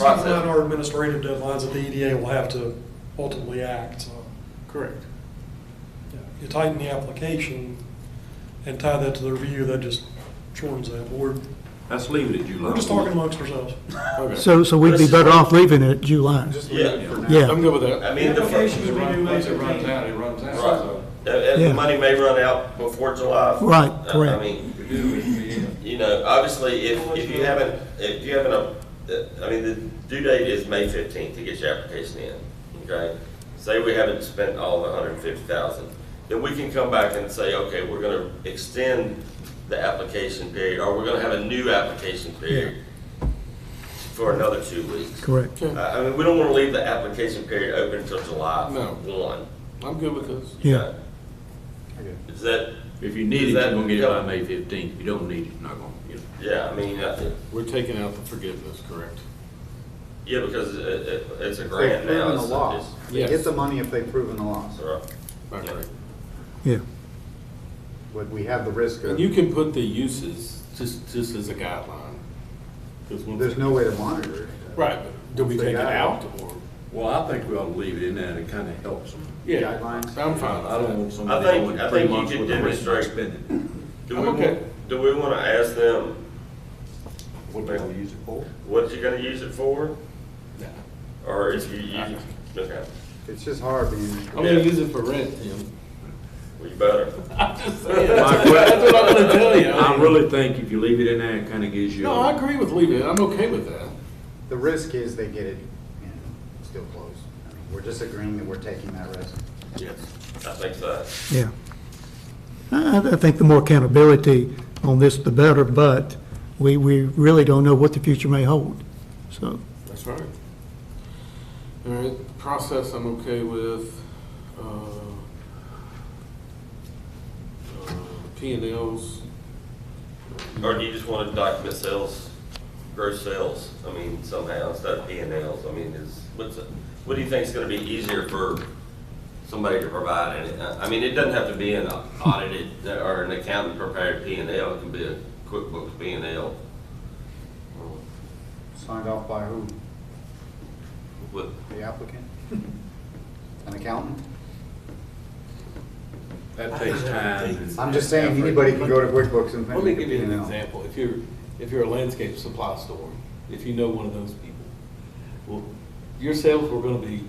[SPEAKER 2] Process.
[SPEAKER 9] keeping out our administrative deadlines that the EDA will have to ultimately act, so.
[SPEAKER 4] Correct.
[SPEAKER 9] Yeah, you tighten the application and tie that to the review, that just shortens that. But
[SPEAKER 1] Let's leave it at July.
[SPEAKER 9] we're just talking amongst ourselves.
[SPEAKER 4] Okay.
[SPEAKER 3] So we'd be better off leaving it at July.
[SPEAKER 8] Just leave it
[SPEAKER 2] Yeah.
[SPEAKER 8] for now.
[SPEAKER 3] Yeah.
[SPEAKER 4] I'm good with that.
[SPEAKER 2] I mean, the
[SPEAKER 9] Applications
[SPEAKER 7] It
[SPEAKER 9] will be due May
[SPEAKER 7] runs out,
[SPEAKER 9] 15th.
[SPEAKER 7] it runs out,
[SPEAKER 2] Right.
[SPEAKER 7] so.
[SPEAKER 2] And
[SPEAKER 3] Yeah.
[SPEAKER 2] the money may run out before July.
[SPEAKER 3] Right,
[SPEAKER 2] I
[SPEAKER 3] correct.
[SPEAKER 2] mean,
[SPEAKER 7] We do, we can be in.
[SPEAKER 2] obviously, if you haven't, the due date is May 15th to get your application in, okay? Say we haven't spent all the 150,000, then we can come back and say, okay, we're gonna extend the application period, or we're gonna have a new application period for another 2 weeks.
[SPEAKER 3] Correct.
[SPEAKER 2] I mean, we don't want to leave the application period open until July
[SPEAKER 4] No.
[SPEAKER 2] 1.
[SPEAKER 4] I'm good with this.
[SPEAKER 3] Yeah.
[SPEAKER 8] Okay.
[SPEAKER 2] Is that,
[SPEAKER 1] If you need it,
[SPEAKER 2] Is
[SPEAKER 1] you're
[SPEAKER 2] that-
[SPEAKER 1] gonna get it by May 15th. If you don't need it, you're not gonna get it.
[SPEAKER 2] yeah, I mean,
[SPEAKER 4] We're taking out the forgiveness, correct?
[SPEAKER 2] yeah, because it's a
[SPEAKER 8] They've
[SPEAKER 2] grant now.
[SPEAKER 8] proven the
[SPEAKER 2] it's-
[SPEAKER 8] loss.
[SPEAKER 2] it's-
[SPEAKER 8] They
[SPEAKER 4] Yes.
[SPEAKER 8] get the money if they've proven the loss.
[SPEAKER 2] Right.
[SPEAKER 4] Right,
[SPEAKER 2] Yeah.
[SPEAKER 4] right.
[SPEAKER 3] Yeah.
[SPEAKER 8] But we have the risk of,
[SPEAKER 4] And you can put the uses just as a guideline. 'Cause once
[SPEAKER 8] there's
[SPEAKER 4] it-
[SPEAKER 8] no way to monitor it.
[SPEAKER 4] Right, but do we
[SPEAKER 8] Once they
[SPEAKER 4] take it
[SPEAKER 8] got
[SPEAKER 4] out or?
[SPEAKER 1] Well, I think we ought to leave it in there, and it kinda helps them.
[SPEAKER 4] Yeah,
[SPEAKER 8] Guidelines?
[SPEAKER 4] I'm fine
[SPEAKER 1] I don't
[SPEAKER 4] with
[SPEAKER 1] want
[SPEAKER 4] that.
[SPEAKER 1] somebody
[SPEAKER 2] I think-
[SPEAKER 1] going
[SPEAKER 2] I
[SPEAKER 1] 3
[SPEAKER 2] think you
[SPEAKER 1] months
[SPEAKER 2] could
[SPEAKER 1] with a rent not
[SPEAKER 2] demonstrate-
[SPEAKER 1] spending.
[SPEAKER 2] Do
[SPEAKER 4] I'm
[SPEAKER 2] we
[SPEAKER 4] okay.
[SPEAKER 2] want, do we want to ask them,
[SPEAKER 1] What they gonna use it for?
[SPEAKER 2] what you gonna use it for?
[SPEAKER 4] Nah.
[SPEAKER 2] Or if you use, okay,
[SPEAKER 8] It's just hard being.
[SPEAKER 4] I'm gonna use it for rent, Tim.
[SPEAKER 2] well, you better.
[SPEAKER 4] I'm just saying.
[SPEAKER 1] My
[SPEAKER 4] That's what I'm gonna tell you.
[SPEAKER 1] I really think if you leave it in there, it kinda gives you.
[SPEAKER 4] No, I agree with leaving it. I'm okay with that.
[SPEAKER 8] The risk is they get it and still close. I mean, we're just agreeing that we're taking that risk.
[SPEAKER 4] Yes.
[SPEAKER 2] I think so.
[SPEAKER 3] Yeah. I think the more accountability on this, the better, but we really don't know what the future may hold. So,
[SPEAKER 4] That's right. All right, process I'm okay with. P&Ls.
[SPEAKER 2] Or do you just want to document sales, gross sales, I mean, somehow, instead of P&Ls? I mean, what do you think is going to be easier for somebody to provide? And I mean, it doesn't have to be an audited or an accountant prepared P&L, it can be a QuickBooks P&L.
[SPEAKER 8] Signed off by who?
[SPEAKER 2] With,
[SPEAKER 8] The applicant? An accountant?
[SPEAKER 1] That takes time.
[SPEAKER 8] I'm just saying, anybody can go to QuickBooks and.
[SPEAKER 4] Let me give you an
[SPEAKER 8] P&L.
[SPEAKER 4] example. If you're a landscape supply store, if you know one of those people, well, your sales were gonna be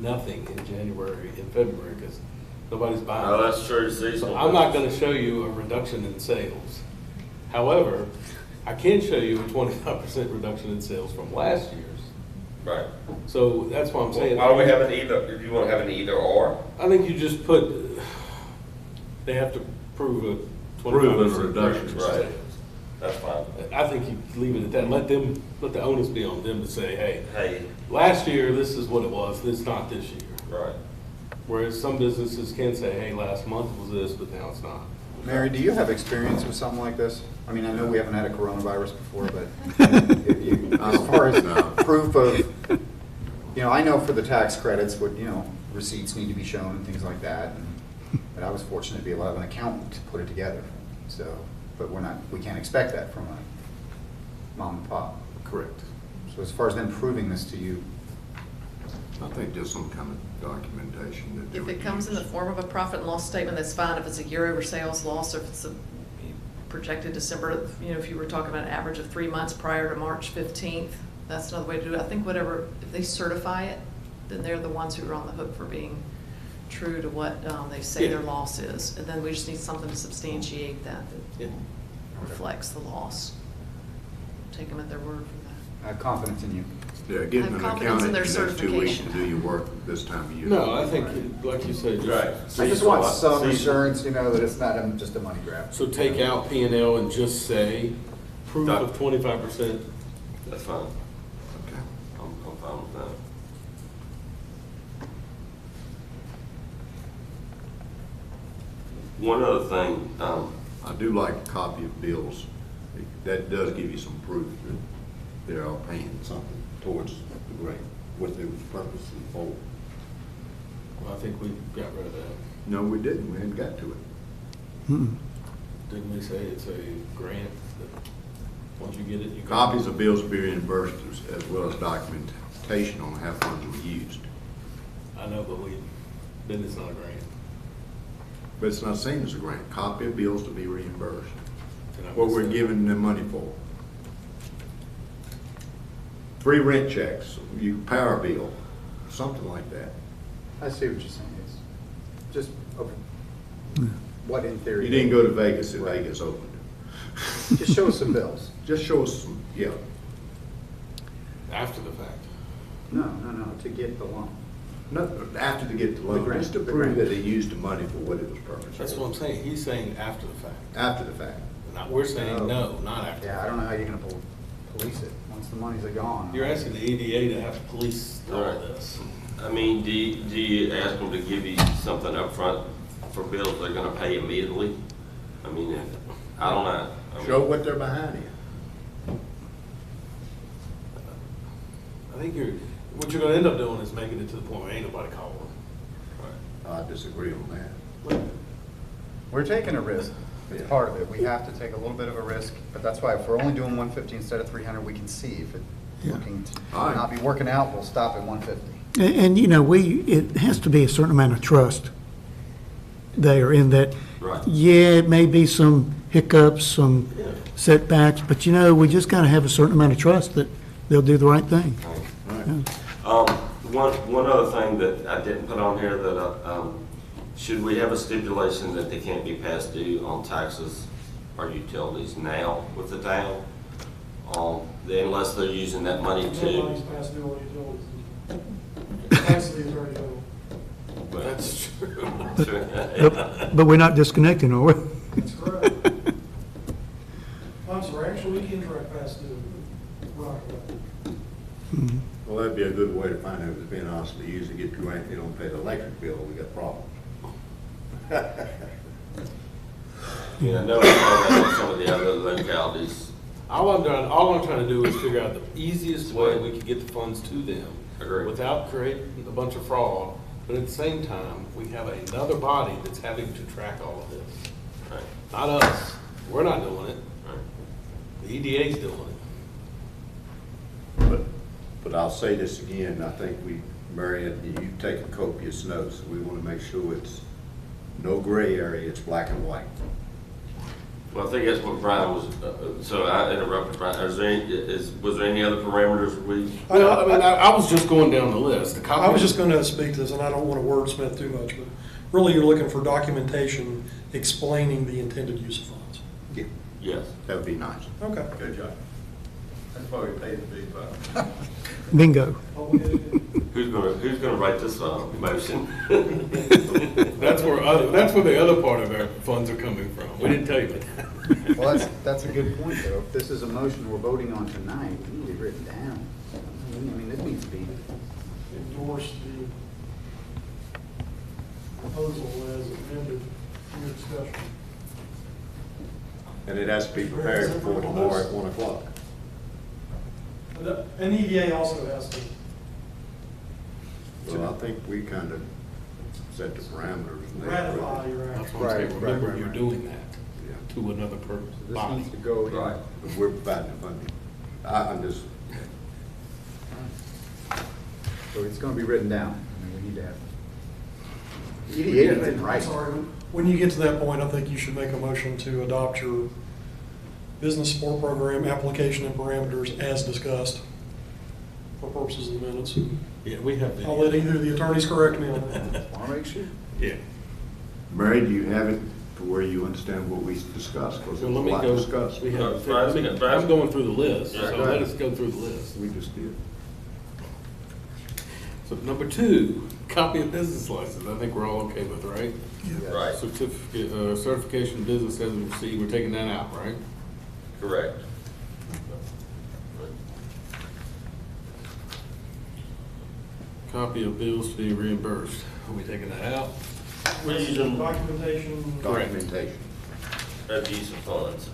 [SPEAKER 4] nothing in January and February because nobody's buying.
[SPEAKER 2] oh, that's true, seasonal.
[SPEAKER 4] So I'm not gonna show you a reduction in sales. However, I can show you a 25% reduction in sales from last year's.
[SPEAKER 2] Right.
[SPEAKER 4] So that's why I'm saying.
[SPEAKER 2] Why do we have an either, if you want to have an either or?
[SPEAKER 4] I think you just put, they have to prove a
[SPEAKER 1] Prove a
[SPEAKER 4] 25%
[SPEAKER 1] reduction,
[SPEAKER 4] in
[SPEAKER 2] right.
[SPEAKER 4] sales.
[SPEAKER 2] That's fine.
[SPEAKER 4] I think you leave it at that. Let the onus be on them to say, hey,
[SPEAKER 2] Hey,
[SPEAKER 4] last year, this is what it was, it's not this year.
[SPEAKER 2] right.
[SPEAKER 4] Whereas some businesses can say, hey, last month was this, but now it's not.
[SPEAKER 8] Mary, do you have experience with something like this? I mean, I know we haven't had a coronavirus before, but if you, as far as proof of, I know for the tax credits, what, receipts need to be shown and things like that. But I was fortunate to be able to have an accountant to put it together. So, but we can't expect that from a mom and pop.
[SPEAKER 4] Correct.
[SPEAKER 8] So as far as them proving this to you,
[SPEAKER 1] I think just some kind of documentation that they
[SPEAKER 5] If
[SPEAKER 1] would
[SPEAKER 5] it comes in the
[SPEAKER 1] use.
[SPEAKER 5] form of a profit and loss statement, that's fine. If it's a year over sales loss, or if it's a projected December, if you were talking about an average of 3 months prior to March 15th, that's another way to do it. I think whatever, if they certify it, then they're the ones who are on the hook for being true to what they say their
[SPEAKER 4] Yeah.
[SPEAKER 5] loss is. And then we just need something to substantiate that
[SPEAKER 4] Yeah.
[SPEAKER 5] reflects the loss. Take them at their word for that.
[SPEAKER 8] I have confidence in you.
[SPEAKER 1] Yeah, give
[SPEAKER 5] have
[SPEAKER 1] them an
[SPEAKER 5] confidence in
[SPEAKER 1] accountant,
[SPEAKER 5] their
[SPEAKER 1] and there's 2 weeks to
[SPEAKER 5] certification.
[SPEAKER 1] do your work this time of year.
[SPEAKER 4] No, I think, like you said,
[SPEAKER 2] Right.
[SPEAKER 8] I just want some
[SPEAKER 2] Seasonal.
[SPEAKER 8] assurance, that it's not just a money grab.
[SPEAKER 4] so take out P&L and just say proof of 25%.
[SPEAKER 2] That's fine.
[SPEAKER 1] Okay.
[SPEAKER 2] I'm fine with that. One other thing,
[SPEAKER 1] I do like a copy of bills. That does give you some proof that they're all paying something towards the grant, what it was purposely for.
[SPEAKER 4] Well, I think we got rid of that.
[SPEAKER 1] No, we didn't. We hadn't got to it.
[SPEAKER 3] mm-mm.
[SPEAKER 4] Didn't we say it's a grant that once you get it, you can?
[SPEAKER 1] Copies of bills will be reimbursed as well as documentation on how funds were used.
[SPEAKER 4] I know, but then it's not a grant.
[SPEAKER 1] But it's not the same as a grant. Copy of bills to be reimbursed.
[SPEAKER 4] Did I
[SPEAKER 1] What
[SPEAKER 4] miss
[SPEAKER 1] we're
[SPEAKER 4] that?
[SPEAKER 1] giving them money for. 3 rent checks, you power bill, something like that.
[SPEAKER 8] I see what you're saying. It's just what in theory.
[SPEAKER 1] You didn't go to Vegas if Vegas opened.
[SPEAKER 8] Just show us some bills.
[SPEAKER 1] Just show us some, yeah.
[SPEAKER 4] After the fact.
[SPEAKER 8] No, to get the loan.
[SPEAKER 1] Not after they get the loan,
[SPEAKER 8] grant,
[SPEAKER 1] just to
[SPEAKER 8] the
[SPEAKER 1] prove
[SPEAKER 8] grant.
[SPEAKER 1] that they used the money for what it was purposed
[SPEAKER 4] That's
[SPEAKER 1] for.
[SPEAKER 4] what I'm saying. He's saying after the fact.
[SPEAKER 1] After the fact.
[SPEAKER 4] We're saying no, not after.
[SPEAKER 8] Yeah, I don't know how you're gonna police it. once the money's gone.
[SPEAKER 4] You're asking the EDA to have to police all
[SPEAKER 2] Right.
[SPEAKER 4] of this.
[SPEAKER 2] I mean, do you ask them to give you something up front for bills they're gonna pay immediately? I mean, I don't know. I mean,
[SPEAKER 1] Show what they're behind you.
[SPEAKER 4] I think what you're gonna end up doing is making it to the point where ain't nobody calling.
[SPEAKER 1] I disagree on that.
[SPEAKER 8] We're taking a risk. It's
[SPEAKER 1] Yeah.
[SPEAKER 8] part of it. We have to take a little bit of a risk, but that's why if we're only doing 150 instead of 300, we can see if it's
[SPEAKER 3] Yeah.
[SPEAKER 8] looking to
[SPEAKER 1] All right.
[SPEAKER 8] not be working out, we'll stop at 150.
[SPEAKER 3] And, you know, it has to be a certain amount of trust there in that,
[SPEAKER 2] Right.
[SPEAKER 3] yeah, it may be some hiccups, some setbacks, but, you know, we just got to have a certain amount of trust that they'll do the right thing.
[SPEAKER 2] One other thing that I didn't put on here that, should we have a stipulation that they can't be past due on taxes or utilities now with the town? Unless they're using that money to,
[SPEAKER 9] Nobody's past due on utilities. Taxes are already owed.
[SPEAKER 4] That's true.
[SPEAKER 3] But we're not disconnecting, are we?
[SPEAKER 9] That's correct. I'm sorry, actually, we can track past due. Right away.
[SPEAKER 1] Well, that'd be a good way to find out if it's being honestly used to get to grant, you don't pay the electric bill, we got problems.
[SPEAKER 2] I know we saw that in some of the other localities.
[SPEAKER 4] All I'm trying to do is figure out the easiest way we can get the funds to them.
[SPEAKER 2] Agreed.
[SPEAKER 4] Without creating a bunch of fraud, but at the same time, we have another body that's having to track all of this.
[SPEAKER 2] Right.
[SPEAKER 4] Not us. We're not doing it.
[SPEAKER 2] Right.
[SPEAKER 4] The EDA's doing it.
[SPEAKER 1] But I'll say this again, I think Marion, you've taken copious notes. We want to make sure it's no gray area, it's black and white.
[SPEAKER 2] Well, I think that's what Brian was, so I interrupted Brian. Was there any other parameters we?
[SPEAKER 4] I was just going down the list.
[SPEAKER 9] I was just going to speak to this, and I don't want to wordsmith too much, but really you're looking for documentation explaining the intended use of funds.
[SPEAKER 1] Yeah,
[SPEAKER 2] Yes.
[SPEAKER 1] that would be nice.
[SPEAKER 9] Okay.
[SPEAKER 1] Good job. That's why we paid the big bucks.
[SPEAKER 3] Bingo.
[SPEAKER 2] Who's gonna write this motion?
[SPEAKER 4] That's where the other part of our funds are coming from. We didn't tell you that.
[SPEAKER 8] Well, that's a good point, though. If this is a motion we're voting on tonight, it needs to be written down. I mean, it needs to be,
[SPEAKER 9] Endorse the proposal as amended in your discussion.
[SPEAKER 1] And it has to be prepared for tomorrow at 1 o'clock.
[SPEAKER 9] And the EDA also has to.
[SPEAKER 1] Well, I think we kind of set the parameters.
[SPEAKER 9] Ratify your
[SPEAKER 4] That's
[SPEAKER 9] action.
[SPEAKER 4] what I'm saying.
[SPEAKER 8] Right,
[SPEAKER 4] Remember,
[SPEAKER 8] right,
[SPEAKER 4] you're
[SPEAKER 8] right.
[SPEAKER 4] doing that
[SPEAKER 1] Yeah.
[SPEAKER 4] to another purpose.
[SPEAKER 8] this
[SPEAKER 4] body.
[SPEAKER 8] needs to go in.
[SPEAKER 2] Right.
[SPEAKER 1] But we're providing the funding. I'm just,
[SPEAKER 8] So it's gonna be written down. I mean, we need to have. EDA is in
[SPEAKER 9] I'm
[SPEAKER 8] writing.
[SPEAKER 9] sorry, when you get to that point, I think you should make a motion to adopt your business support program application and parameters as discussed for purposes of the minutes.
[SPEAKER 4] Yeah, we have.
[SPEAKER 9] I'll let either of the attorneys correct me on that.
[SPEAKER 8] Wanna make sure.
[SPEAKER 4] Yeah.
[SPEAKER 1] Mary, do you have it to where you understand what we discussed? Because
[SPEAKER 4] So
[SPEAKER 1] there's a
[SPEAKER 4] let me
[SPEAKER 1] lot
[SPEAKER 4] go.
[SPEAKER 1] discussed.
[SPEAKER 4] We have,
[SPEAKER 2] Brian's-
[SPEAKER 4] I'm going through the list,
[SPEAKER 2] Yeah,
[SPEAKER 4] so
[SPEAKER 1] go
[SPEAKER 4] let
[SPEAKER 1] ahead.
[SPEAKER 4] us go through the list.
[SPEAKER 1] We just did.
[SPEAKER 4] So number 2, copy of business license. I think we're all okay with, right?
[SPEAKER 2] Right,
[SPEAKER 4] Certificate, certification of business as received, we're taking that out, right?
[SPEAKER 2] correct.
[SPEAKER 4] Copy of bills to be reimbursed. Are we taking that out?
[SPEAKER 2] We're using
[SPEAKER 9] Documentation,
[SPEAKER 1] Documentation.
[SPEAKER 2] abuse of funds.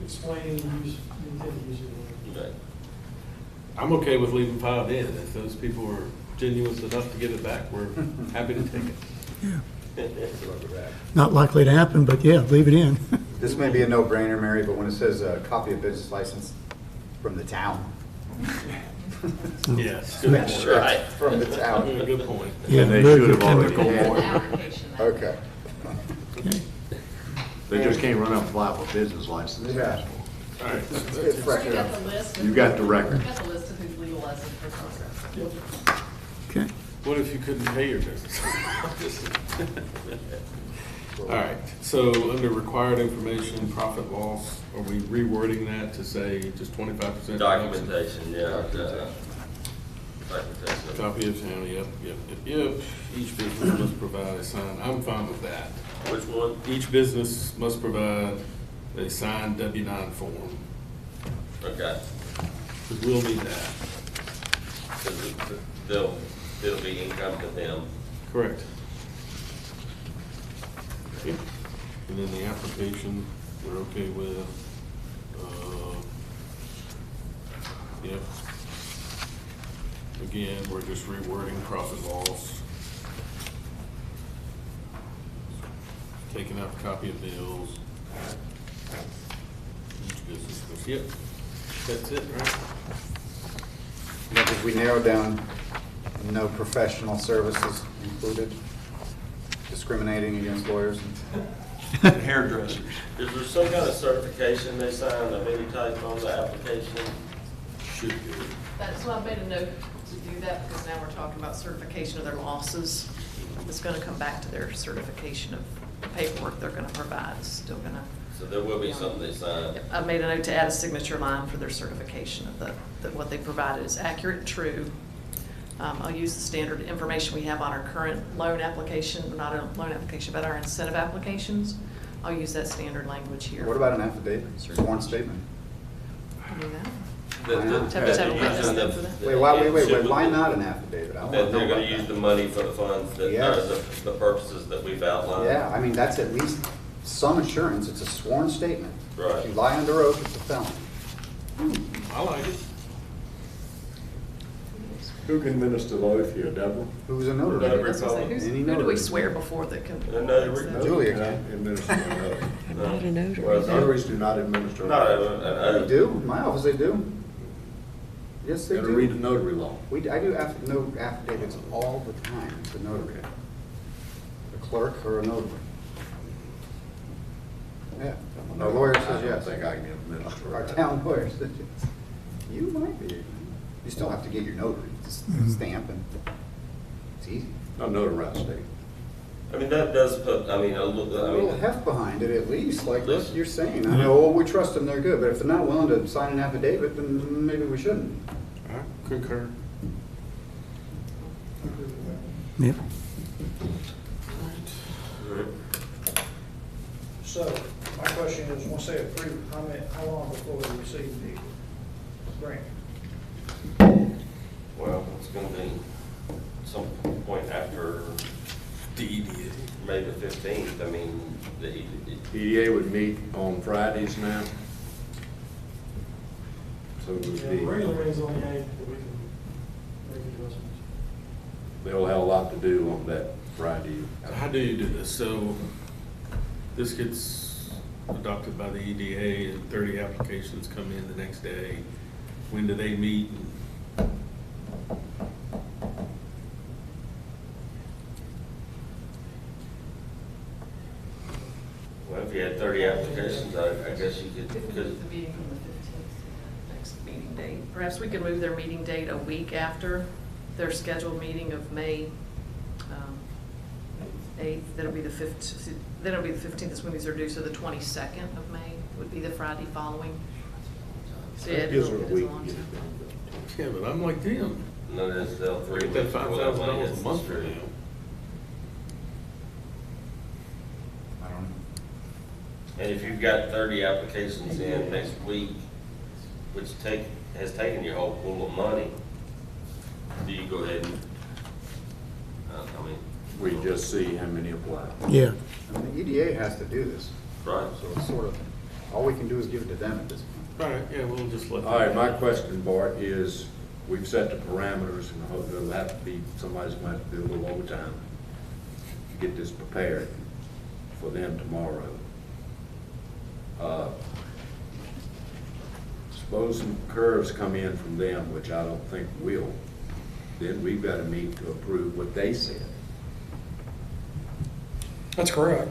[SPEAKER 9] explaining the use, the intended use of funds.
[SPEAKER 2] Okay.
[SPEAKER 4] I'm okay with leaving 5 in. If those people are genuine enough to give it back, we're happy to take it.
[SPEAKER 3] Not likely to happen, but yeah, leave it in.
[SPEAKER 8] This may be a no-brainer, Mary, but when it says a copy of business license from the town.
[SPEAKER 4] Yes.
[SPEAKER 8] Make sure
[SPEAKER 2] Right.
[SPEAKER 8] it's from the town.
[SPEAKER 4] Good point.
[SPEAKER 3] Yeah,
[SPEAKER 1] And they
[SPEAKER 3] very
[SPEAKER 1] should
[SPEAKER 3] good
[SPEAKER 1] have already
[SPEAKER 3] point.
[SPEAKER 1] gone.
[SPEAKER 5] The application.
[SPEAKER 8] Okay.
[SPEAKER 1] They just can't run up and apply for business license.
[SPEAKER 8] Yeah.
[SPEAKER 4] All right.
[SPEAKER 8] It's fresh
[SPEAKER 5] You got
[SPEAKER 8] enough.
[SPEAKER 5] the list.
[SPEAKER 1] You got the record.
[SPEAKER 5] You got the list of who's legalized for process.
[SPEAKER 3] Okay.
[SPEAKER 4] What if you couldn't pay your business? All right, so under required information, profit loss, are we rewording that to say just 25%?
[SPEAKER 2] Documentation, yeah. Documentation.
[SPEAKER 4] Copy of town, yep. Each business must provide a signed, I'm fine with that.
[SPEAKER 2] Which one?
[SPEAKER 4] Each business must provide a signed W-9 form.
[SPEAKER 2] Okay.
[SPEAKER 4] Because we'll need that.
[SPEAKER 2] Because it'll be income to them.
[SPEAKER 4] Correct. Okay. And then the application, we're okay with, yep. Again, we're just rewording profit loss. Taking out the copy of bills. Each business goes, yep, that's it, right?
[SPEAKER 8] Now, did we narrow down no professional services included? Discriminating against lawyers?
[SPEAKER 7] Hairdressers.
[SPEAKER 2] Is there some kind of certification they sign of any type on the application?
[SPEAKER 4] Should be.
[SPEAKER 5] That's why I made a note to do that, because now we're talking about certification of their losses. It's gonna come back to their certification of the paperwork they're gonna provide. It's still gonna.
[SPEAKER 2] So there will be something they sign.
[SPEAKER 5] Yep, I made a note to add a signature line for their certification of that what they provided is accurate and true. I'll use the standard information we have on our current loan application, not a loan application, but our incentive applications. I'll use that standard language here.
[SPEAKER 8] What about an affidavit, sworn statement?
[SPEAKER 5] Can do that.
[SPEAKER 2] That-
[SPEAKER 8] Why not?
[SPEAKER 2] that-
[SPEAKER 5] Have to have a witness
[SPEAKER 2] using
[SPEAKER 5] then
[SPEAKER 2] the-
[SPEAKER 5] for that.
[SPEAKER 8] Wait, why not an affidavit? I wanna
[SPEAKER 2] That
[SPEAKER 8] know
[SPEAKER 2] they're gonna
[SPEAKER 8] about
[SPEAKER 2] use
[SPEAKER 8] that.
[SPEAKER 2] the money for the funds that,
[SPEAKER 8] Yes.
[SPEAKER 2] the purposes that we've outlined.
[SPEAKER 8] Yeah, I mean, that's at least some assurance, it's a sworn statement.
[SPEAKER 2] Right.
[SPEAKER 8] If you lie under oath, it's a felony.
[SPEAKER 4] I like it.
[SPEAKER 1] Who can minister the oath here, Deborah?
[SPEAKER 8] Who's a notary?
[SPEAKER 2] Notary.
[SPEAKER 5] I was gonna say,
[SPEAKER 8] Any
[SPEAKER 5] who do we
[SPEAKER 8] notary.
[SPEAKER 5] swear before that can?
[SPEAKER 2] A notary.
[SPEAKER 8] Julia
[SPEAKER 1] Can I
[SPEAKER 8] can.
[SPEAKER 1] administer an oath?
[SPEAKER 2] Not
[SPEAKER 10] a notary.
[SPEAKER 1] Notaries do not administer. an
[SPEAKER 2] Not
[SPEAKER 1] oath.
[SPEAKER 8] They do, in my office they do. Yes, they
[SPEAKER 1] Gotta read the
[SPEAKER 8] do.
[SPEAKER 1] notary law.
[SPEAKER 8] I do affidavits all the time, to notary. A clerk or a notary. Yeah, our lawyer says
[SPEAKER 1] I don't
[SPEAKER 8] yes.
[SPEAKER 1] think I can administer.
[SPEAKER 8] Our
[SPEAKER 1] that.
[SPEAKER 8] town lawyer says yes. You might be. You still have to get your notary stamp and it's easy.
[SPEAKER 1] A notarized state.
[SPEAKER 2] I mean, that does put, I mean,
[SPEAKER 8] A little heft behind it at least, like
[SPEAKER 2] Listen.
[SPEAKER 8] you're saying. I know, oh, we trust them, they're good, but if they're not willing to sign an affidavit, then maybe we shouldn't.
[SPEAKER 4] I concur.
[SPEAKER 3] Yep.
[SPEAKER 6] So, my question is, once they approve, how long before they receive the grant?
[SPEAKER 2] well, it's gonna be some point after
[SPEAKER 4] The EDA.
[SPEAKER 2] May the 15th. I mean,
[SPEAKER 1] EDA would meet on Fridays now. So it would
[SPEAKER 9] Yeah, the regular
[SPEAKER 1] be,
[SPEAKER 9] meeting's on the 8th, but we can make adjustments.
[SPEAKER 1] they'll have a lot to do on that Friday.
[SPEAKER 4] So how do you do this? So this gets adopted by the EDA and 30 applications come in the next day. When do they meet?
[SPEAKER 2] well, if you had 30 applications, I guess you could,
[SPEAKER 5] The meeting from the 15th, next meeting date. Perhaps we could move their meeting date a week after their scheduled meeting of May 8th. That'll be the 15th, then it'll be the 15th is when these are due, so the 22nd of May would be the Friday following. So yeah, it is
[SPEAKER 1] Gives her a
[SPEAKER 5] a
[SPEAKER 1] week.
[SPEAKER 5] long
[SPEAKER 1] to get
[SPEAKER 5] time.
[SPEAKER 1] it done.
[SPEAKER 4] Yeah, but I'm like them.
[SPEAKER 2] no, that's, they'll three
[SPEAKER 4] Get that
[SPEAKER 2] weeks before that money
[SPEAKER 4] $5,000
[SPEAKER 2] hits
[SPEAKER 4] a
[SPEAKER 2] the
[SPEAKER 4] month for
[SPEAKER 2] street.
[SPEAKER 4] them.
[SPEAKER 8] I don't know.
[SPEAKER 2] And if you've got 30 applications in next week, which has taken your whole pool of money, do you go ahead and, I mean,
[SPEAKER 1] We just see how many apply.
[SPEAKER 3] Yeah.
[SPEAKER 8] I mean, the EDA has to do this,
[SPEAKER 2] right,
[SPEAKER 8] so it's sort of, all we can do is give it to them at this point.
[SPEAKER 4] All right, yeah, we'll just let them.
[SPEAKER 1] All right, my question, Bart, is we've set the parameters and I hope there'll have to be, somebody's going to have to do a little overtime to get this prepared for them tomorrow. Suppose some curves come in from them, which I don't think will, then we've got to meet to approve what they said.
[SPEAKER 9] That's correct.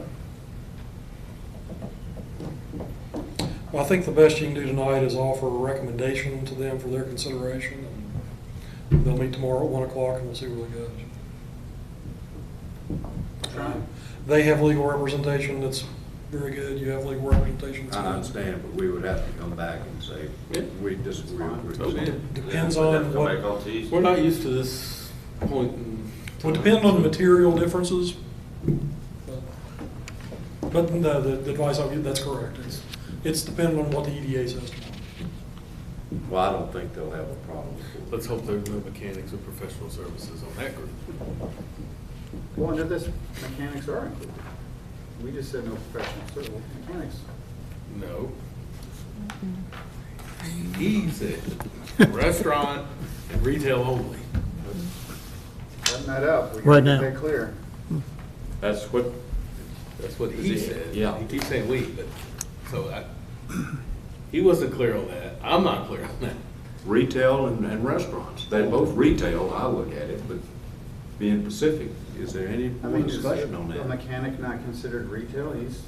[SPEAKER 9] Well, I think the best you can do tonight is offer a recommendation to them for their consideration. And they'll meet tomorrow at 1 o'clock and we'll see where it goes. They have legal representation that's very good. You have legal representation that's
[SPEAKER 1] I
[SPEAKER 9] good.
[SPEAKER 1] understand, but we would have to come back and say,
[SPEAKER 4] Yeah.
[SPEAKER 1] we disagree with
[SPEAKER 4] Okay.
[SPEAKER 1] this.
[SPEAKER 9] Depends
[SPEAKER 2] Yeah, we'd have
[SPEAKER 9] on
[SPEAKER 2] to come
[SPEAKER 9] what,
[SPEAKER 2] back on Tuesday.
[SPEAKER 4] We're not used to this point in.
[SPEAKER 9] would depend on the material differences. But no, the advice I'll give, that's correct. It's dependent on what the EDA says tomorrow.
[SPEAKER 1] Well, I don't think they'll have a problem with it.
[SPEAKER 4] Let's hope there's no mechanics or professional services on that group.
[SPEAKER 8] Well, under this, mechanics are included. We just said no professional service, mechanics.
[SPEAKER 4] No. He said restaurant and retail only.
[SPEAKER 8] Button that up. We
[SPEAKER 3] Right
[SPEAKER 8] gotta
[SPEAKER 3] now.
[SPEAKER 8] get that clear.
[SPEAKER 4] That's what he said.
[SPEAKER 1] Yeah.
[SPEAKER 4] He keeps saying we, but, he wasn't clear on that. I'm not clear on that.
[SPEAKER 1] Retail and restaurants, they both retail, I look at it, but being Pacific, is there any
[SPEAKER 8] I
[SPEAKER 1] more
[SPEAKER 8] mean, is
[SPEAKER 1] discussion on
[SPEAKER 8] a
[SPEAKER 1] that?
[SPEAKER 8] mechanic not considered retail? He's.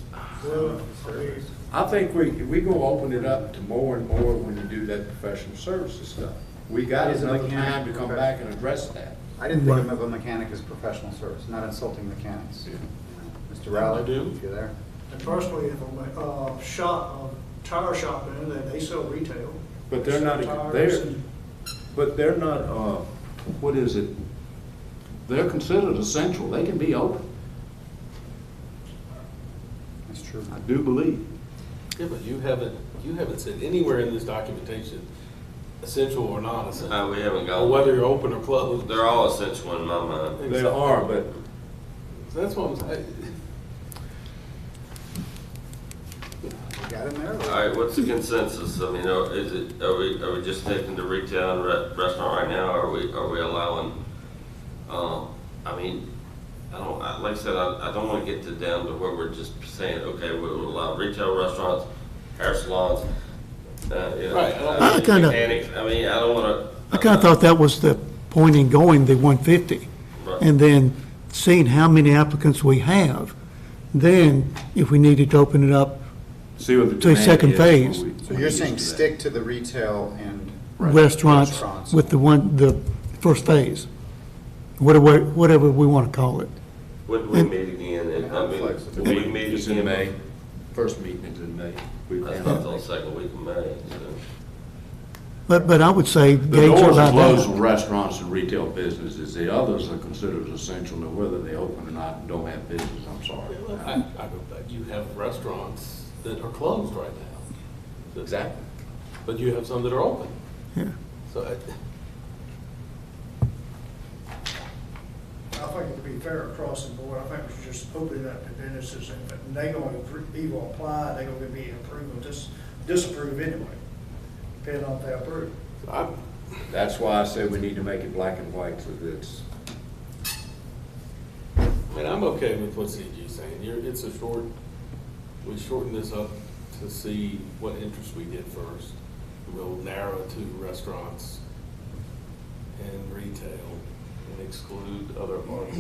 [SPEAKER 6] Well,
[SPEAKER 8] service.
[SPEAKER 10] I think we go open it up to more and more when you do that professional services stuff. We got
[SPEAKER 8] Is a
[SPEAKER 10] another
[SPEAKER 8] mechanic
[SPEAKER 10] time to come
[SPEAKER 8] professional?
[SPEAKER 10] back and address that.
[SPEAKER 8] I didn't think of a mechanic as professional service, not insulting mechanics. Mr. Rowley,
[SPEAKER 4] I do.
[SPEAKER 8] you there?
[SPEAKER 6] And personally, if a tire shop in there, they sell retail.
[SPEAKER 10] But they're not,
[SPEAKER 6] Tires
[SPEAKER 10] they're,
[SPEAKER 6] and-
[SPEAKER 1] But they're not, what is it? They're considered essential, they can be open,
[SPEAKER 8] That's true.
[SPEAKER 1] I do believe.
[SPEAKER 4] Yeah, but you haven't said anywhere in this documentation, essential or non-essential.
[SPEAKER 2] We haven't
[SPEAKER 4] Or
[SPEAKER 2] gone.
[SPEAKER 4] whether you're open or closed.
[SPEAKER 2] They're all essential in my mind.
[SPEAKER 10] they are, but
[SPEAKER 4] That's what I'm saying.
[SPEAKER 8] We got him there.
[SPEAKER 2] All right, what's the consensus? I mean, are we just sticking to retail and restaurant right now, or are we allowing, I mean, like I said, I don't want to get down to where we're just saying, okay, we'll allow retail, restaurants, hair salons, you know.
[SPEAKER 4] Right.
[SPEAKER 3] I kinda-
[SPEAKER 2] Mechanics, I mean, I don't want to.
[SPEAKER 3] I kind of thought that was the point in going the 150.
[SPEAKER 2] Right.
[SPEAKER 3] And then seeing how many applicants we have, then if we needed to open it up,
[SPEAKER 1] See what the
[SPEAKER 3] To a
[SPEAKER 1] demand
[SPEAKER 3] second
[SPEAKER 1] is
[SPEAKER 3] phase.
[SPEAKER 1] when we-
[SPEAKER 8] So you're saying stick to the retail and.
[SPEAKER 3] restaurants with the first phase, whatever we want to call it.
[SPEAKER 2] When do we meet again?
[SPEAKER 8] How
[SPEAKER 2] I mean,
[SPEAKER 8] flexible.
[SPEAKER 2] do we meet
[SPEAKER 1] It's
[SPEAKER 2] again?
[SPEAKER 1] in May, first meeting is in May. We
[SPEAKER 2] That's
[SPEAKER 1] can-
[SPEAKER 2] not till the second week of May, so.
[SPEAKER 3] But I would say
[SPEAKER 1] The
[SPEAKER 3] gauge it
[SPEAKER 1] doors
[SPEAKER 3] by
[SPEAKER 1] are closed on
[SPEAKER 3] that.
[SPEAKER 1] restaurants and retail businesses, the others are considered essential, now whether they open or not, don't have business, I'm sorry.
[SPEAKER 4] I go back, you have restaurants that are closed right now.
[SPEAKER 1] Exactly.
[SPEAKER 4] But you have some that are open.
[SPEAKER 3] Yeah.
[SPEAKER 4] So,
[SPEAKER 6] I think it would be fair across the board. I think we should just open it up to businesses, and they gonna either apply, they gonna be approved or disapprove anyway, depending on if they approve.
[SPEAKER 10] that's why I said we need to make it black and white so that it's,
[SPEAKER 4] I mean, I'm okay with what CG's saying. It's a short, we shorten this up to see what interest we get first. We'll narrow it to restaurants and retail and exclude other parts.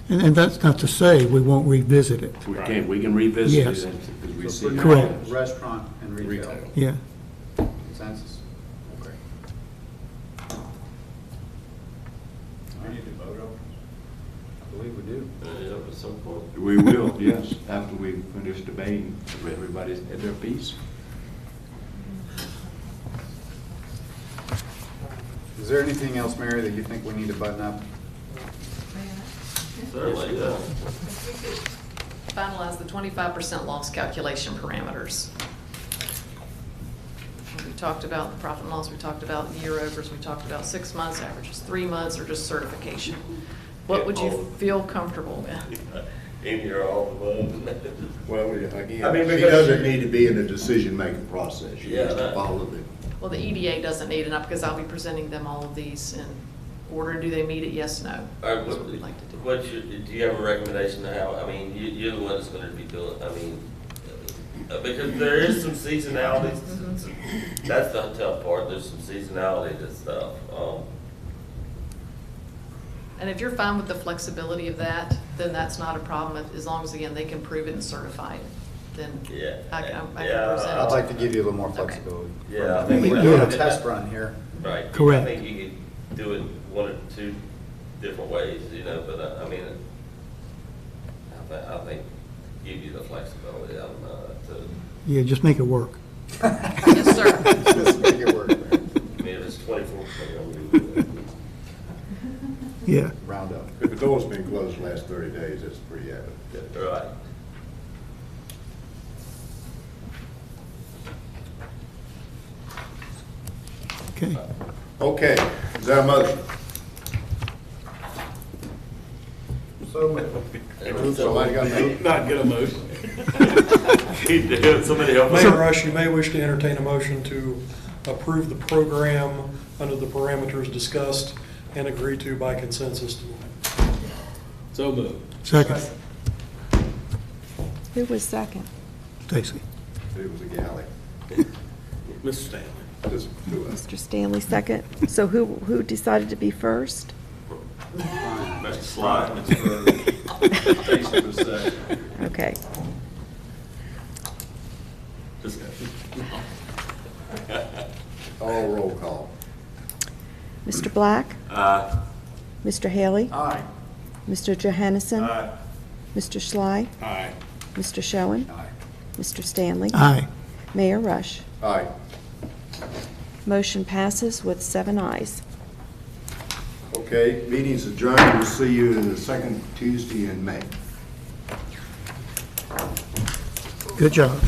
[SPEAKER 3] And that's not to say we won't revisit it.
[SPEAKER 1] We can revisit
[SPEAKER 3] Yes.
[SPEAKER 1] it as we
[SPEAKER 8] So
[SPEAKER 1] see.
[SPEAKER 8] for
[SPEAKER 1] how
[SPEAKER 8] now,
[SPEAKER 1] it
[SPEAKER 3] Correct.
[SPEAKER 1] goes.
[SPEAKER 8] restaurant and retail.
[SPEAKER 4] Retail.
[SPEAKER 3] Yeah.
[SPEAKER 8] Consensus? Okay. We need to vote on it? I believe we do.
[SPEAKER 2] Yeah, at some point.
[SPEAKER 1] We will, yes, after we finish debating, everybody's at their piece.
[SPEAKER 8] Is there anything else, Mary, that you think we need to button up?
[SPEAKER 2] Certainly, yeah.
[SPEAKER 5] Finalize the 25% loss calculation parameters. We talked about the profit and loss, we talked about year overs, we talked about 6 months, averages 3 months, or just certification. What would you feel comfortable with?
[SPEAKER 2] In here all the
[SPEAKER 1] Well,
[SPEAKER 2] I
[SPEAKER 1] again,
[SPEAKER 2] mean,
[SPEAKER 1] she
[SPEAKER 2] because-
[SPEAKER 1] doesn't need to be in the decision-making process. She
[SPEAKER 2] Yeah,
[SPEAKER 1] has to
[SPEAKER 2] that-
[SPEAKER 1] follow the,
[SPEAKER 5] Well, the EDA doesn't need enough because I'll be presenting them all of these in order. Do they meet it? Yes, no.
[SPEAKER 2] All right,
[SPEAKER 5] That's what we'd like to do.
[SPEAKER 2] do you have a recommendation of how, I mean, you're the one that's gonna be doing, I mean, because there is some seasonality, that's the tough part, there's some seasonality to stuff.
[SPEAKER 5] And if you're fine with the flexibility of that, then that's not a problem, as long as, again, they can prove it and certify it, then
[SPEAKER 2] Yeah.
[SPEAKER 5] I can
[SPEAKER 2] Yeah,
[SPEAKER 5] present it.
[SPEAKER 8] I'd like to give you a little more
[SPEAKER 5] Okay.
[SPEAKER 8] flexibility.
[SPEAKER 2] Yeah, I think
[SPEAKER 8] We're
[SPEAKER 2] we
[SPEAKER 8] doing a
[SPEAKER 2] could.
[SPEAKER 8] test run here.
[SPEAKER 2] Right.
[SPEAKER 3] Correct.
[SPEAKER 2] I think you could do it one or two different ways, you know, but I mean, I think give you the flexibility, to,
[SPEAKER 3] Yeah, just make it work.
[SPEAKER 5] Yes, sir.
[SPEAKER 8] Just make it work, Mary.
[SPEAKER 2] I mean, if it's 24, I mean,
[SPEAKER 3] Yeah.
[SPEAKER 8] Round up.
[SPEAKER 1] if the door's been closed the last 30 days, that's pretty evident.
[SPEAKER 2] right.
[SPEAKER 3] Okay.
[SPEAKER 1] Okay, is there a motion? Somebody got to
[SPEAKER 4] Not get a motion.
[SPEAKER 2] Somebody help us.
[SPEAKER 9] Mayor Rush, you may wish to entertain a motion to approve the program under the parameters discussed and agreed to by consensus tonight.
[SPEAKER 4] So moved.
[SPEAKER 3] Second.
[SPEAKER 11] Who was second?
[SPEAKER 3] Stacy.
[SPEAKER 1] It was a galley.
[SPEAKER 4] Mr. Stanley.
[SPEAKER 1] Just do it.
[SPEAKER 11] Mr. Stanley, second. So who decided to be first?
[SPEAKER 2] Mr. Slide.
[SPEAKER 7] Stacy was second.
[SPEAKER 11] Okay.
[SPEAKER 2] Discussion.
[SPEAKER 1] All roll call.
[SPEAKER 11] Mr. Black?
[SPEAKER 2] Aye.
[SPEAKER 11] Mr. Haley?
[SPEAKER 6] Aye.
[SPEAKER 11] Mr. Johannesson?
[SPEAKER 2] Aye.
[SPEAKER 11] Mr. Schley?
[SPEAKER 4] Aye.
[SPEAKER 11] Mr. Schoen?
[SPEAKER 1] Aye.
[SPEAKER 11] Mr. Stanley?
[SPEAKER 3] Aye.
[SPEAKER 11] Mayor Rush?
[SPEAKER 1] Aye.
[SPEAKER 11] Motion passes with 7 ayes.
[SPEAKER 1] Okay, meeting's adjourned. We'll see you the second Tuesday in May.
[SPEAKER 3] Good job.